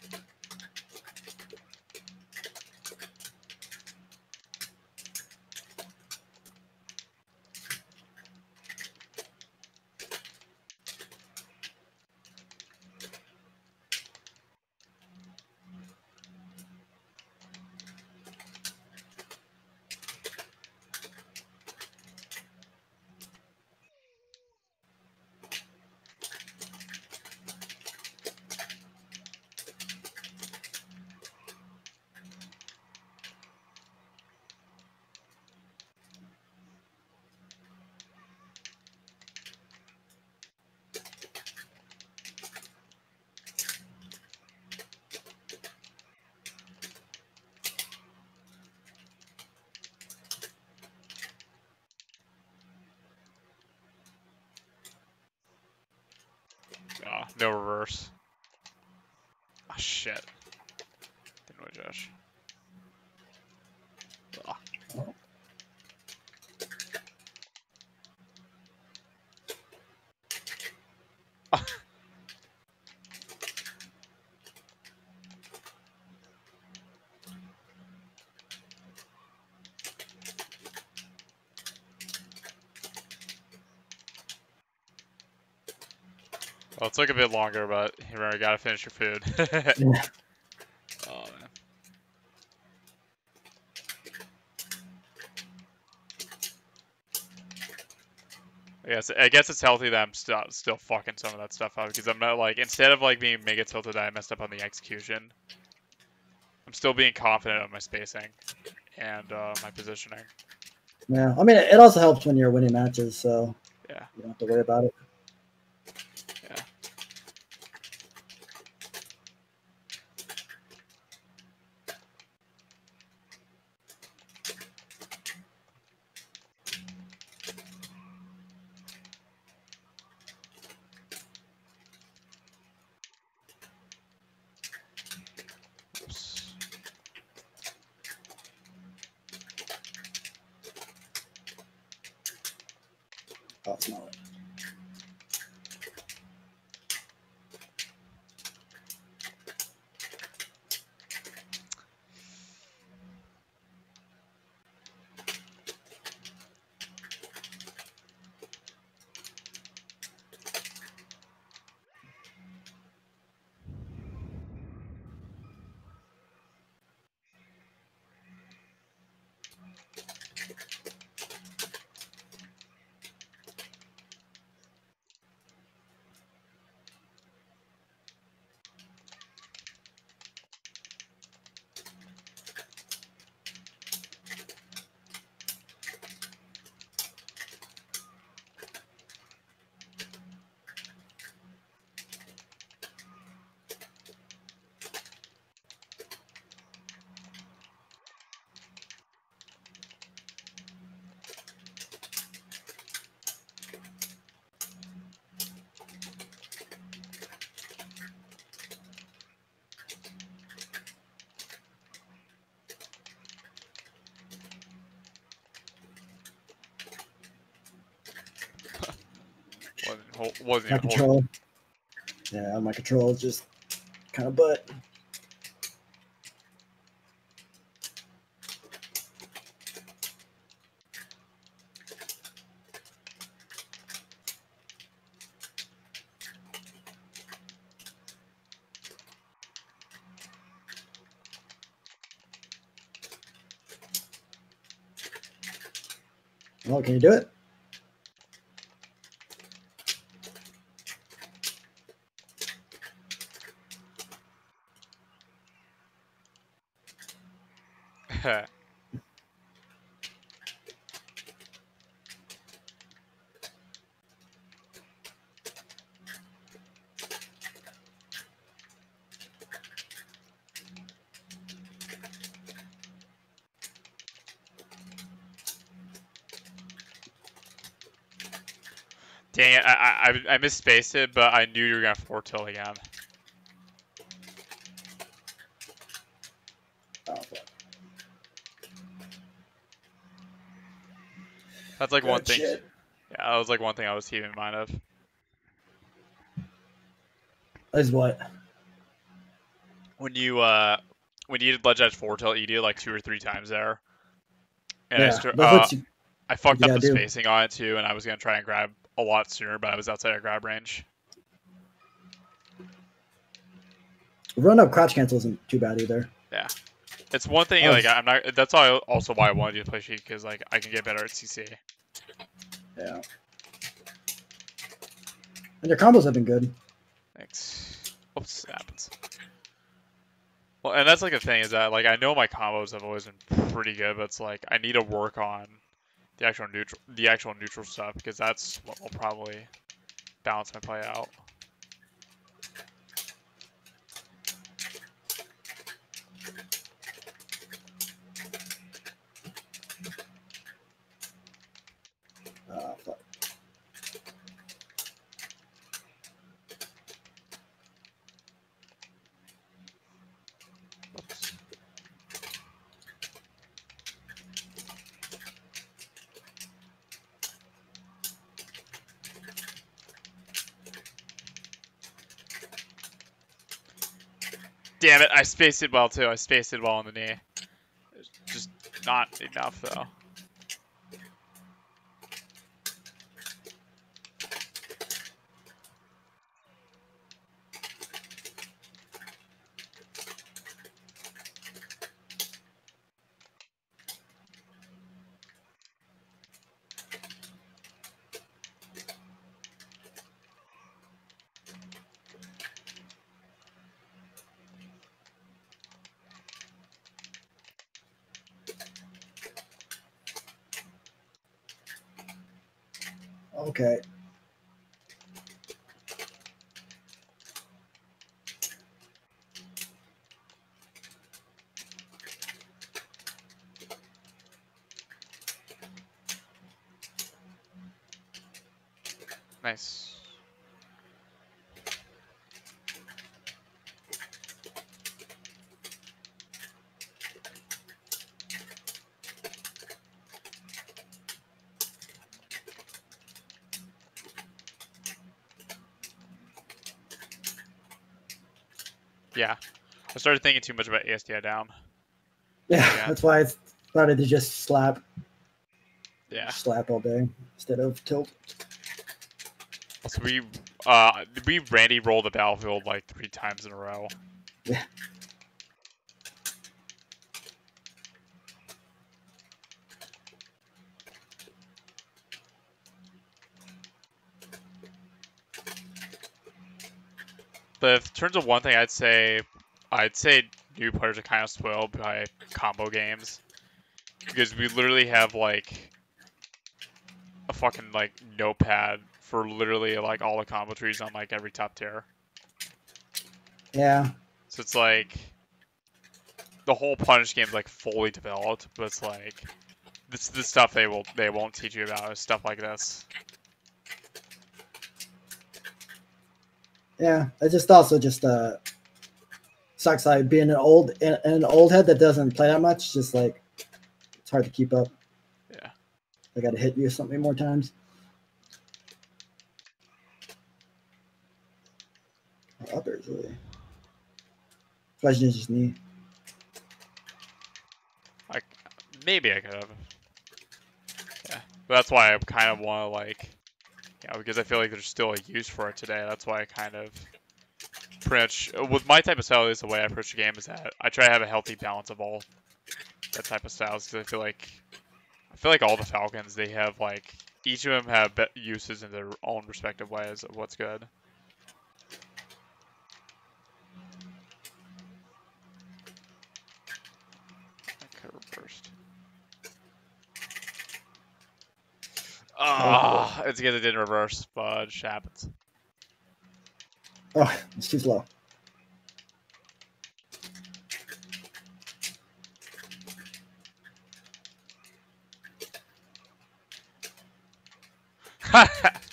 No reverse. Oh, shit. Didn't know, Josh. Oh. Well, it took a bit longer, but remember, you gotta finish your food. Yeah. Oh, man. I guess it's healthy that I'm still fucking some of that stuff up, because I'm not like, instead of like being mega tilted that I messed up on the execution, I'm still being confident on my spacing and my positioning. Yeah, I mean, it also helps when you're winning matches, so Yeah. you don't have to worry about it. Yeah. Oops. Oh, it's not. Wasn't My even control. holding. Yeah, my control is just kind of butt. Oh, can you do it? Dang it! I misspaced it, but I knew you were gonna 4-tilt again. Oh, fuck. That's like one Good thing. shit. Yeah, that was like one thing I was keeping in mind of. Is what? When you did ledge edge 4-tilt, you did it like 2 or 3 times there. And Yeah, that's what I fucked you up gotta the do. spacing on it too, and I was gonna try and grab a lot sooner, but I was outside of grab range. Run up crouch cancel isn't too bad either. Yeah, it's one thing. Like I'm not. That's also why I wanted you to play Sheik, because like I can get better at CC. Yeah. And your combos have been good. Thanks. Oops, it happens. Well, and that's like the thing is that like I know my combos have always been pretty good, but it's like I need to work on the actual neutral stuff, because that's what will probably balance my play out. Fuck. Damn it, I spaced it well too. I spaced it well on the knee. Just not enough though. Okay. Nice. Yeah. I started thinking too much about ASDI down. Yeah, that's why I started to just slap. Yeah. Slap all day instead of tilt. So we Randy rolled the battlefield like 3 times in a row. Yeah. But in terms of one thing, I'd say new players are kind of spoiled by combo games because we literally have like a fucking like notepad for literally like all the combo trees on like every top tier. Yeah. So it's like the whole punish game's like fully developed, but it's like this the stuff they won't teach you about is stuff like this. Yeah, it just also just sucks like being an old head that doesn't play that much. Just like it's hard to keep up. Yeah. I got to hit you something more times. Others really. Question is just knee. Like maybe I could have. Yeah, but that's why I kind of want to like, because I feel like there's still a use for it today. That's why I kind of pretty much with my type of style is the way I approach the game is that I try to have a healthy balance of all that type of styles because I feel like all the Falcons they have like each of them have uses in their own respective ways of what's good. Okay, reversed. Ah, it's because it didn't reverse, but it just happens. Oh, it's too slow.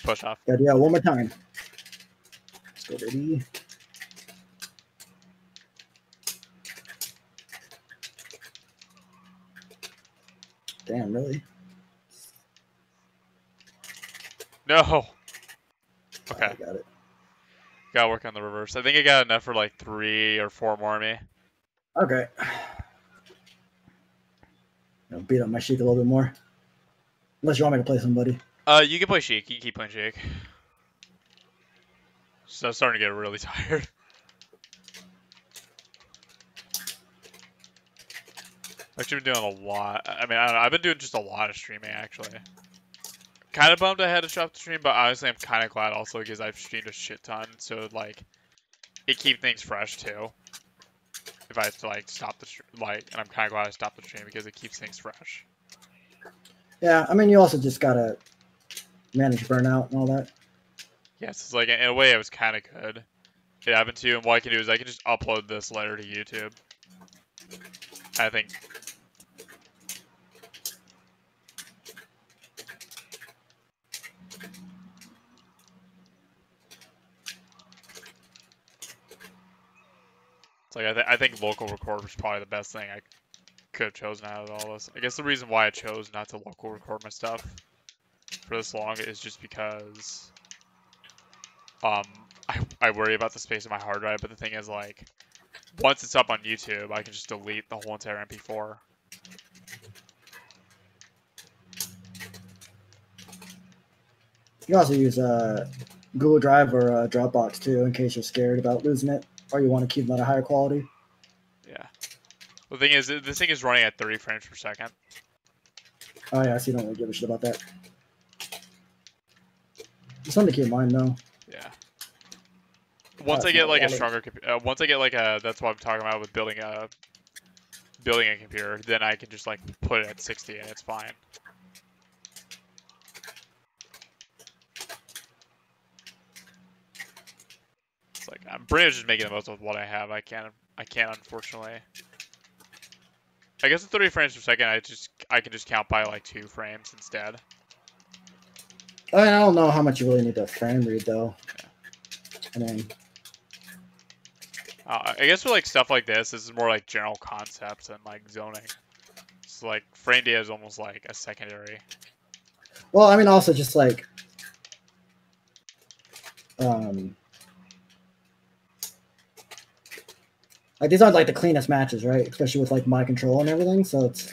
Push off. Yeah, one more time. Let's go, baby. Damn, really? No. Okay. I got it. Gotta work on the reverse. I think I got enough for like 3 or 4 more of me. Okay. I'll beat up my Sheik a little bit more. Unless you want me to play somebody. You can play Sheik. You can keep playing Sheik. So I'm starting to get really tired. I've actually been doing a lot. I mean, I don't know. I've been doing just a lot of streaming, actually. Kind of bummed I had to drop the stream, but honestly, I'm kind of glad also because I've streamed a shit ton. So, like, it keeps things fresh, too. If I have to, like, stop the stream. Like, and I'm kind of glad I stopped the stream because it keeps things fresh. Yeah, I mean, you also just gotta manage burnout and all that. Yes, it's like, in a way, it was kind of good. It happened to, and what I can do is I can just upload this later to YouTube. I think. It's like, I think local record was probably the best thing I could have chosen out of all this. I guess the reason why I chose not to local record my stuff for this long is just because I worry about the space of my hard drive, but the thing is, like, once it's up on YouTube, I can just delete the whole entire MP4. You can also use Google Drive or Dropbox too, in case you're scared about losing it, or you want to keep them at a higher quality. Yeah. The thing is, this thing is running at 30 frames per second. Oh yeah, so you don't really give a shit about that. It's something to keep in mind, though. Yeah. Once I get like a stronger computer, once I get like a, that's what I'm talking about with building a computer, then I can just like put it at 60 and it's fine. It's like I'm pretty much just making the most of what I have. I can't unfortunately. I guess at 30 frames per second, I can just count by like 2 frames instead. I mean, I don't know how much you really need to frame read though. Yeah. I mean, I guess for like stuff like this is more like general concepts and like zoning. It's like frame data is almost like a secondary. Well, I mean, also just like, like these aren't like the cleanest matches, right? Especially with like my control and everything, so it's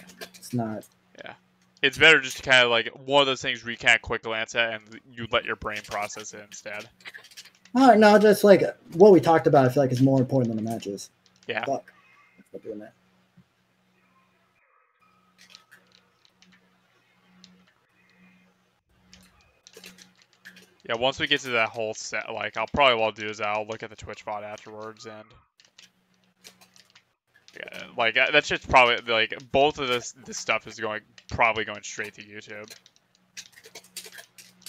not. Yeah, it's better just to kind of like one of those things where you can't quick glance at and you let your brain process it instead. No, just like what we talked about, I feel like is more important than the matches. Yeah. Fuck. Stop doing that. Yeah, once we get to that whole set, like, what I'll do is I'll look at the Twitch bot afterwards, and yeah, like that's just probably like both of this stuff is probably going straight to YouTube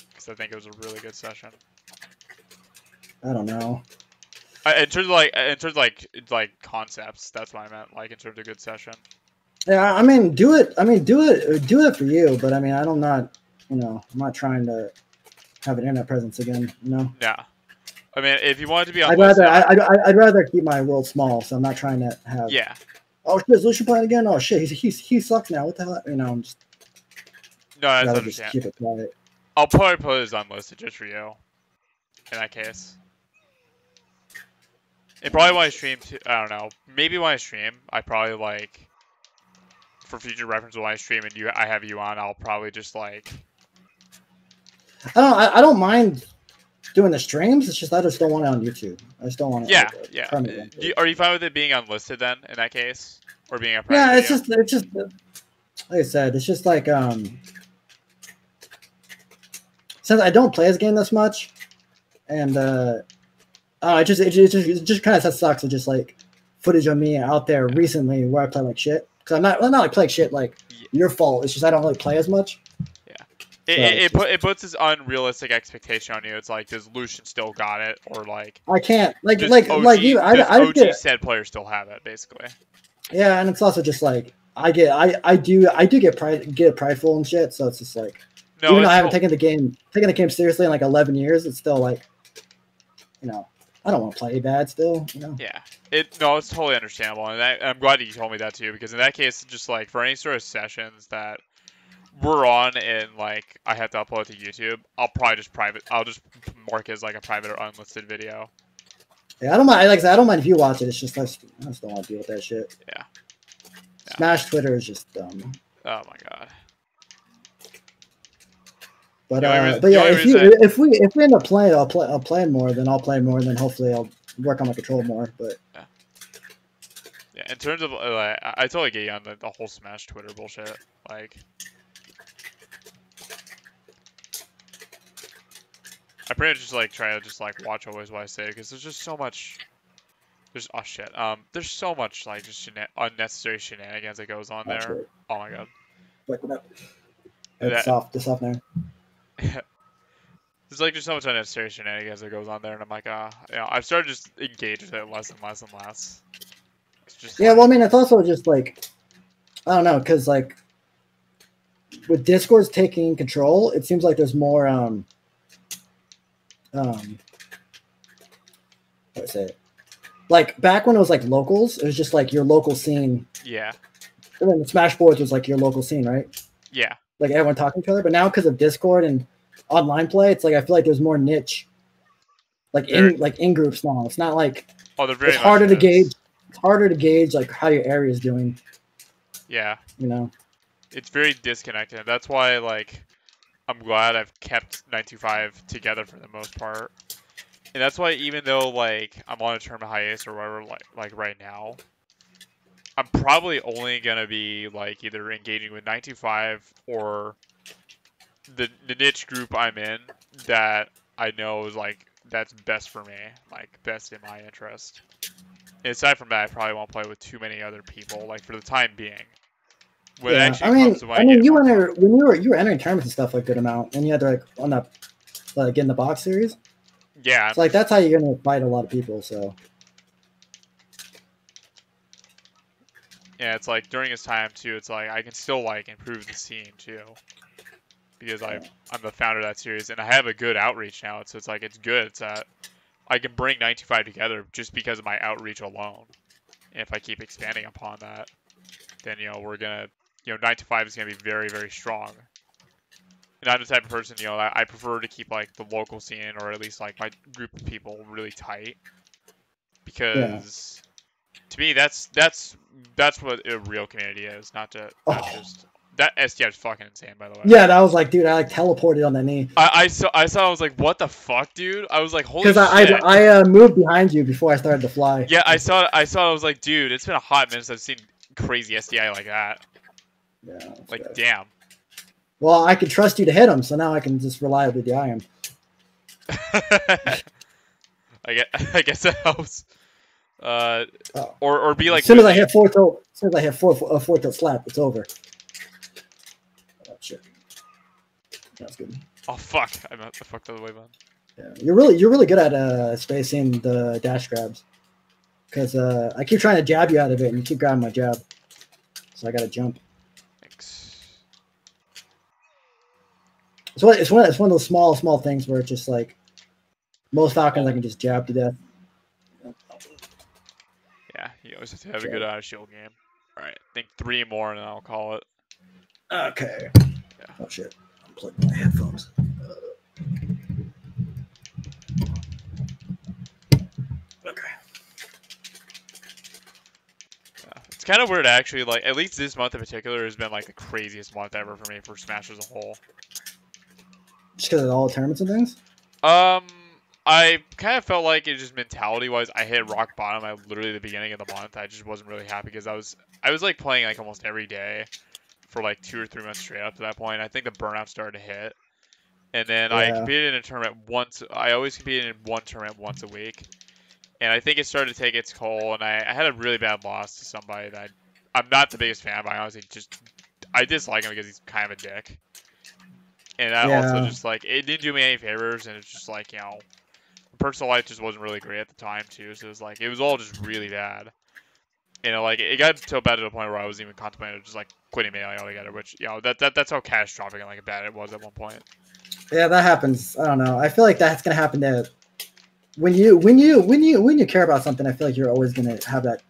because I think it was a really good session. I don't know. In terms of like concepts, that's what I meant. Like in terms of good session. Yeah, I mean, do it. I mean, do it for you. But I mean, I'm not trying to have an internet presence again. Yeah. I mean, if you wanted to be on, I'd rather keep my world small. So I'm not trying to have. Yeah. Oh shit, is Lucien playing again? Oh shit, he sucks now. What the hell? I'm just. No, that's understandable. Just keep it quiet. I'll probably put it as unlisted just for you. In that case. And probably when I stream, I don't know. Maybe when I stream, I probably like, for future reference, when I stream and I have you on, I'll probably just like. I don't mind doing the streams. It's just I just don't want it on YouTube. I just don't want it. Yeah, yeah. Are you fine with it being unlisted then? In that case, or being a private yeah, it's video? just like I said, it's just like since I don't play this game this much, and it just kind of sucks. It's just like footage of me out there recently where I play like shit. Because I'm not like playing shit like your fault. It's just I don't really play as much. Yeah, it puts this unrealistic expectation on you. It's like, does Lucien still got it, or like I can't like OG said players still have it basically. Yeah, and it's also just like I do get prideful and shit. So it's just like even though I haven't taken the game seriously in like 11 years, it's still like I don't want to play bad still. Yeah, it's totally understandable, and I'm glad that you told me that too, because in that case, just like for any sort of sessions that we're on and like I have to upload to YouTube, I'll probably just I'll just mark it as like a private or unlisted video. Yeah, I don't mind. Like I said, I don't mind if you watch it. It's just I just don't want to deal with that shit. Yeah. Smash Twitter is just dumb. Oh my god. But yeah, if we end up playing, I'll play more. Then I'll play more. Then hopefully I'll work on my control more. But yeah, in terms of I totally get you on the whole Smash Twitter bullshit. Like, I pretty much just like try to just like watch always what I say because there's just so much. There's there's so much like just unnecessary shenanigans that goes on there. Oh my god. Wake up. It's soft there. There's like just so much unnecessary shenanigans that goes on there, and I'm like, I've started just engage with it less and less and less. It's just well, I mean, it's also just like, I don't know, because like with Discord's taking control, it seems like there's more how do I say it? Like back when it was like locals, it was just like your local scene. Yeah. And then the Smash Boards was like your local scene, right? Yeah. Like everyone talking to each other, but now because of Discord and online play, it's like I feel like there's more niche, like in groups now. It's not like they're very it's harder to gauge. harder to gauge like how your area is doing. Yeah. You know. It's very disconnected. That's why like I'm glad I've kept 925 together for the most part. And that's why even though like I'm on a tournament hiatus or whatever like right now, I'm probably only gonna be like either engaging with 925 or the niche group I'm in that I know is like that's best for me, like best in my interest. And aside from that, I probably won't play with too many other people, like for the time being. When it actually comes to when you were entering tournaments and stuff like a good amount, and you had to like on that like in the box series. Yeah. So like that's how you're gonna fight a lot of people. So. Yeah, it's like during his time too. It's like I can still like improve the scene too, because I'm the founder of that series and I have a good outreach now. So it's like it's good. It's that I can bring 925 together just because of my outreach alone. And if I keep expanding upon that, then we're gonna 925 is gonna be very, very strong. And I'm the type of person I prefer to keep like the local scene or at least like my group of people really tight, because to me that's what a real community is, not just that. STF is fucking insane, by the way. Yeah, that was like, dude, I like teleported on that knee. I saw I was like, what the fuck, dude? I was like, holy shit. Because I moved behind you before I started to fly. Yeah, I saw I was like, dude, it's been a hot minute since I've seen crazy SDI like that. Yeah. Like, damn. Well, I could trust you to hit him, so now I can just reliably DI him. I guess that helps. Or be like. As soon as I hit four tilt slap, it's over. Oh shit. That's good. Oh fuck! I fucked the other way, man. Yeah, you're really good at spacing the dash grabs, because I keep trying to jab you out of it, and you keep grabbing my jab, so I gotta jump. Thanks. It's one of those small things where it's just like most Falcons I can just jab to death. Yeah, you always have to have a good shield game. All right, I think 3 more and then I'll call it. Okay. Yeah. Oh shit! I'm plugging my headphones. Okay. Yeah, it's kind of weird actually. Like at least this month in particular has been like the craziest month ever for me for Smash as a whole. Just because of all the tournaments and things? I kind of felt like it just mentality-wise, I hit rock bottom at literally the beginning of the month. I just wasn't really happy because I was like playing like almost every day for like 2 or 3 months straight up to that point. I think the burnout started to hit. And then I competed in a tournament once. I always competed in one tournament once a week. And I think it started to take its toll, and I had a really bad loss to somebody that I'm not the biggest fan, but I honestly I dislike him because he's kind of a dick. And that also just like it didn't do me any favors, and it's just like personal life just wasn't really great at the time too. So it was all just really bad. Like it got so bad to the point where I was even contemplating just like quitting Melee altogether, which that's how catastrophic and like bad it was at one point. Yeah, that happens. I don't know. I feel like that's gonna happen to when you care about something. I feel like you're always gonna have that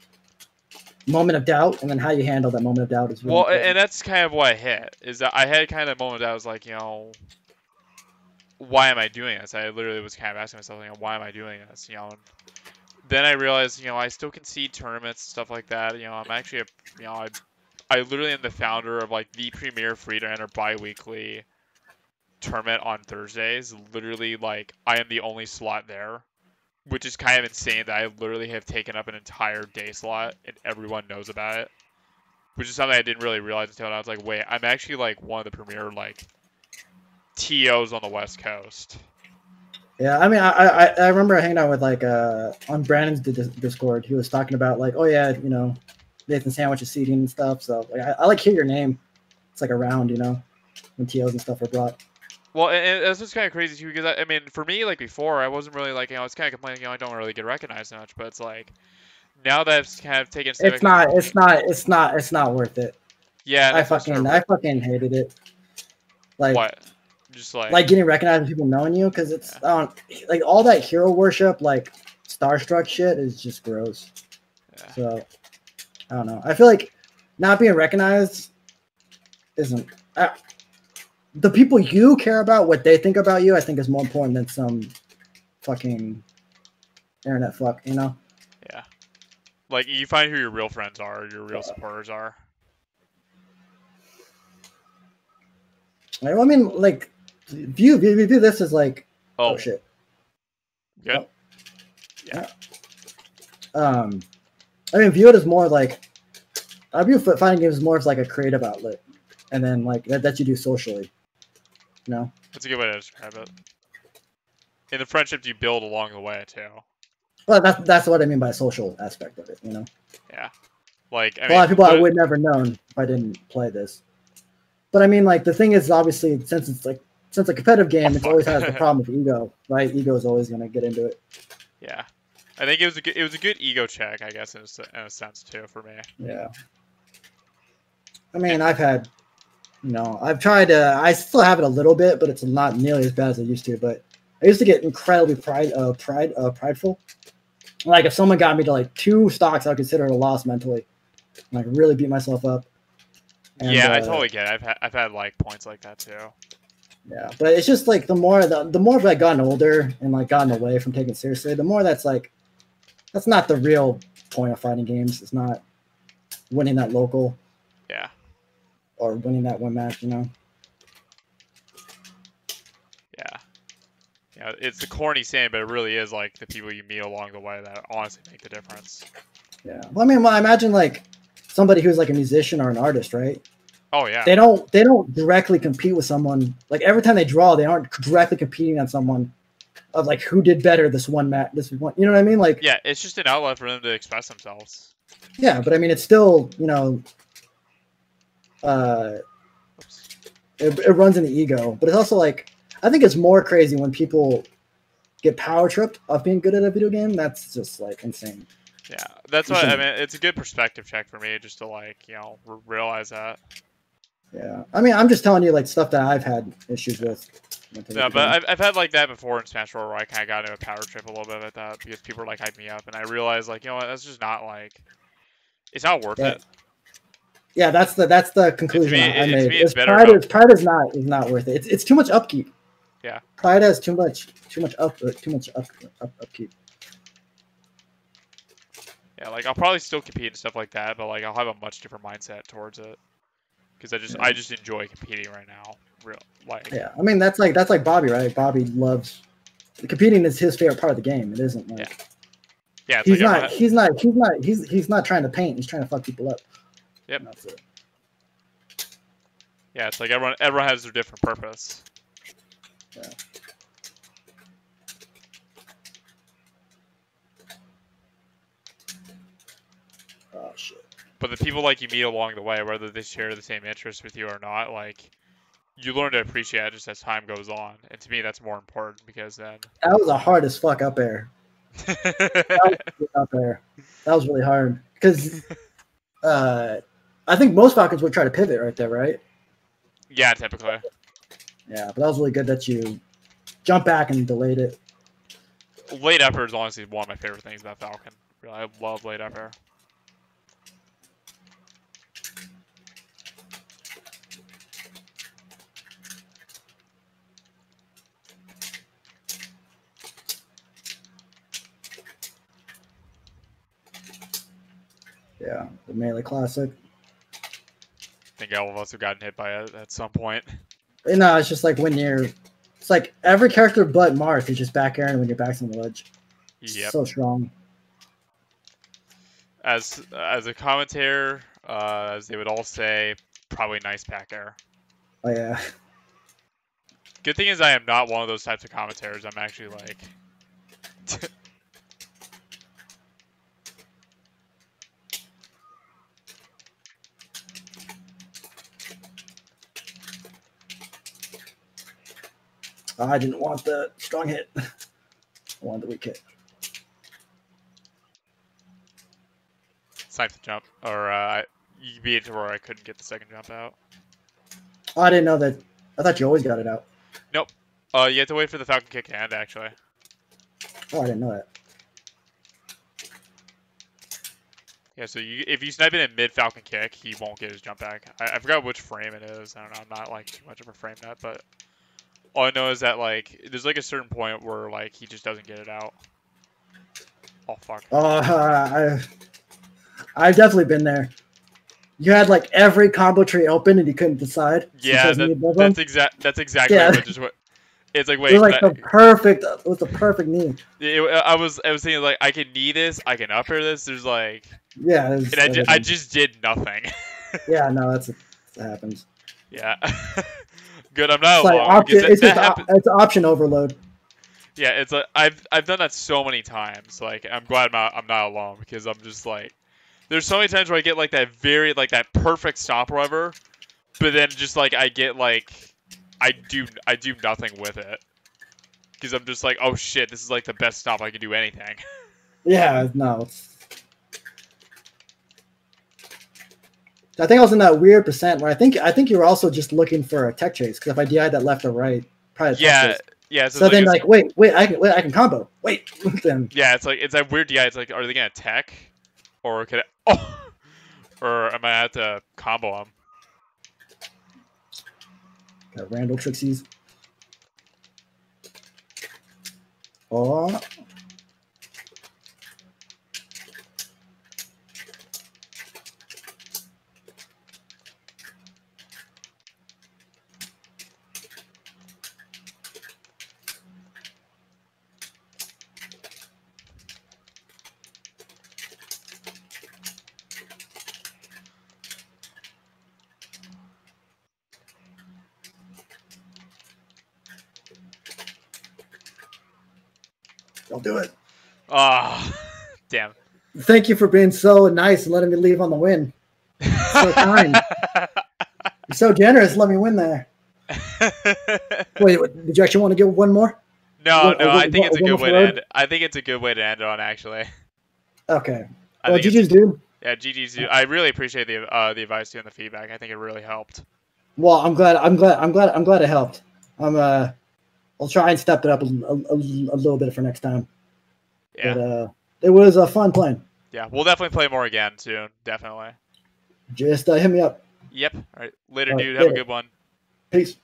moment of doubt, and then how you handle that moment of doubt is really important. And that's kind of what I hit, is that I had kind of a moment that I was like, why am I doing this? I literally was kind of asking myself, why am I doing this? And then I realized, I still concede tournaments, stuff like that. I'm actually I literally am the founder of like the premier free to enter bi-weekly tournament on Thursdays. Literally, like I am the only slot there, which is kind of insane that I literally have taken up an entire day slot and everyone knows about it, which is something I didn't really realize until I was like, wait, I'm actually like one of the premier like TOs on the West Coast. Yeah, I mean, I remember hanging out with like on Brandon's Discord. He was talking about like, oh yeah, NathanSandwich is seeding and stuff. So like, I like hear your name. It's like around, when TOs and stuff are brought. Well, and it's just kind of crazy too, because I mean, for me, like before, I wasn't really like, I was kind of complaining, I don't really get recognized much. But it's like now that I've kind of taken. It's not worth it. Yeah, I fucking hated it. Like what? Just like getting recognized and people knowing you, because it's like all that hero worship, like starstruck shit is just gross. Yeah. So I don't know. I feel like not being recognized isn't. The people you care about, what they think about you, I think is more important than some fucking internet fuck, Yeah. Like, you find who your real friends are, your real supporters are. I mean, like, view this as like, oh shit. Good. Oh. Yeah. I mean, view it as more like, I view fighting games more as like a creative outlet, and then like that you do socially. You know. That's a good way to describe it. And the friendships you build along the way too. Well, that's what I mean by social aspect of it. You know. Yeah. Like, I mean, a lot of people I would never known if I didn't play this. But I mean, like, the thing is, obviously, since a competitive game, it always has the problem with ego, right? Ego is always going to get into it. Yeah, I think it was a good ego check, I guess, in a sense too for me. Yeah. I mean, I've had, I've tried to. I still have it a little bit, but it's not nearly as bad as I used to. But I used to get incredibly prideful. Like, if someone got me to like 2 stocks, I would consider it a loss mentally. Like, really beat myself up. And, yeah, I totally get it. I've had like points like that too. Yeah, but it's just like the more I've like gotten older and like gotten away from taking it seriously, the more that's not the real point of fighting games. It's not winning that local. Yeah. Or winning that one match, Yeah. Yeah, it's a corny saying, but it really is like the people you meet along the way that honestly make the difference. Yeah. Well, I mean, I imagine like somebody who's like a musician or an artist, right? Oh yeah. They don't directly compete with someone. Like, every time they draw, they aren't directly competing on someone of like who did better this one match. This one, you know what I mean? Like, yeah, it's just an outlet for them to express themselves. Yeah, but I mean, it's still, it runs in the ego. But it's also like, I think it's more crazy when people get power tripped of being good at a video game. That's just like insane. Yeah, that's why, I mean, it's a good perspective check for me just to like, realize that. Yeah, I mean, I'm just telling you like stuff that I've had issues with. No, but I've had like that before in Smash Bros. Where I kind of got into a power trip a little bit at that because people were like hyping me up, and I realized like, you know what, that's just not like, it's not worth it. Yeah, that's the conclusion I made. Pride is not worth it. It's too much upkeep. Yeah. Pride has too much upkeep. Yeah, like I'll probably still compete and stuff like that, but like I'll have a much different mindset towards it because I just enjoy competing right now. Yeah, I mean that's like Bobby, right? Bobby loves competing is his favorite part of the game. It isn't like yeah. He's not trying to paint. He's trying to fuck people up. Yep. That's it. Yeah, it's like everyone has their different purpose. Yeah. Oh shit. But the people like you meet along the way, whether they share the same interests with you or not, like you learn to appreciate it just as time goes on. And to me, that's more important because then that was a hard as fuck up air. That was really hard because I think most Falcons would try to pivot right there, right? Yeah, typically. Yeah, but that was really good that you jumped back and delayed it. Late up air is honestly one of my favorite things about Falcon. Really, I love late up air. Yeah, the Melee Classic. I think all of us have gotten hit by it at some point. No, it's just like it's like every character but Marth is just back airing when your back's on the ledge. Yep. So strong. As a commentator, as they would all say, probably nice back air. Oh yeah. Good thing is I am not one of those types of commentators. I'm actually like I didn't want the strong hit. I wanted the weak hit. It's time to jump, or you beat it to where I couldn't get the second jump out. Oh, I didn't know that. I thought you always got it out. Nope. You have to wait for the Falcon kick to end, actually. Oh, I didn't know that. Yeah, so if you snipe it in mid Falcon kick, he won't get his jump back. I forgot which frame it is. I don't know. I'm not like too much of a frame nut, but all I know is that like there's like a certain point where like he just doesn't get it out. Oh fuck. I've definitely been there. You had like every combo tree open and you couldn't decide. Yeah, that's exactly Yeah. what. It's like, wait, it was like it was the perfect knee. I was thinking like I can knee this, I can upper this. There's like, yeah, and I just did nothing. Yeah, no, that happens. Yeah, good. I'm not alone. Like it's option overload. Yeah, it's like I've done that so many times. Like I'm glad I'm not alone because I'm just like, there's so many times where I get like that that perfect stop whatever, but then just like I get like I do nothing with it because I'm just like, oh shit, this is like the best stop I can do anything. Yeah, no. I think I was in that weird percent where I think you were also just looking for a tech chase because if I DI'd that left or right, probably yeah. So then like wait, I can combo. Wait, then yeah, it's that weird DI. It's like, are they gonna tech, or could or am I have to combo them? Got Randall Trixies. Oh. I'll do it. Ah, damn. Thank you for being so nice and letting me leave on the win. So kind. You're so generous. Let me win there. Wait, did you actually want to give one more? No, I think it's a good way to end it. I think it's a good way to end it on, actually. Okay. Well, GG's, dude. Yeah, GG's, dude. I really appreciate the advice and the feedback. I think it really helped. Well, I'm glad it helped. I'll try and step it up a little bit for next time. Yeah. But it was a fun playing. Yeah, we'll definitely play more again soon. Definitely. Just hit me up. Yep. All right. Later, dude. Have a good one. Peace.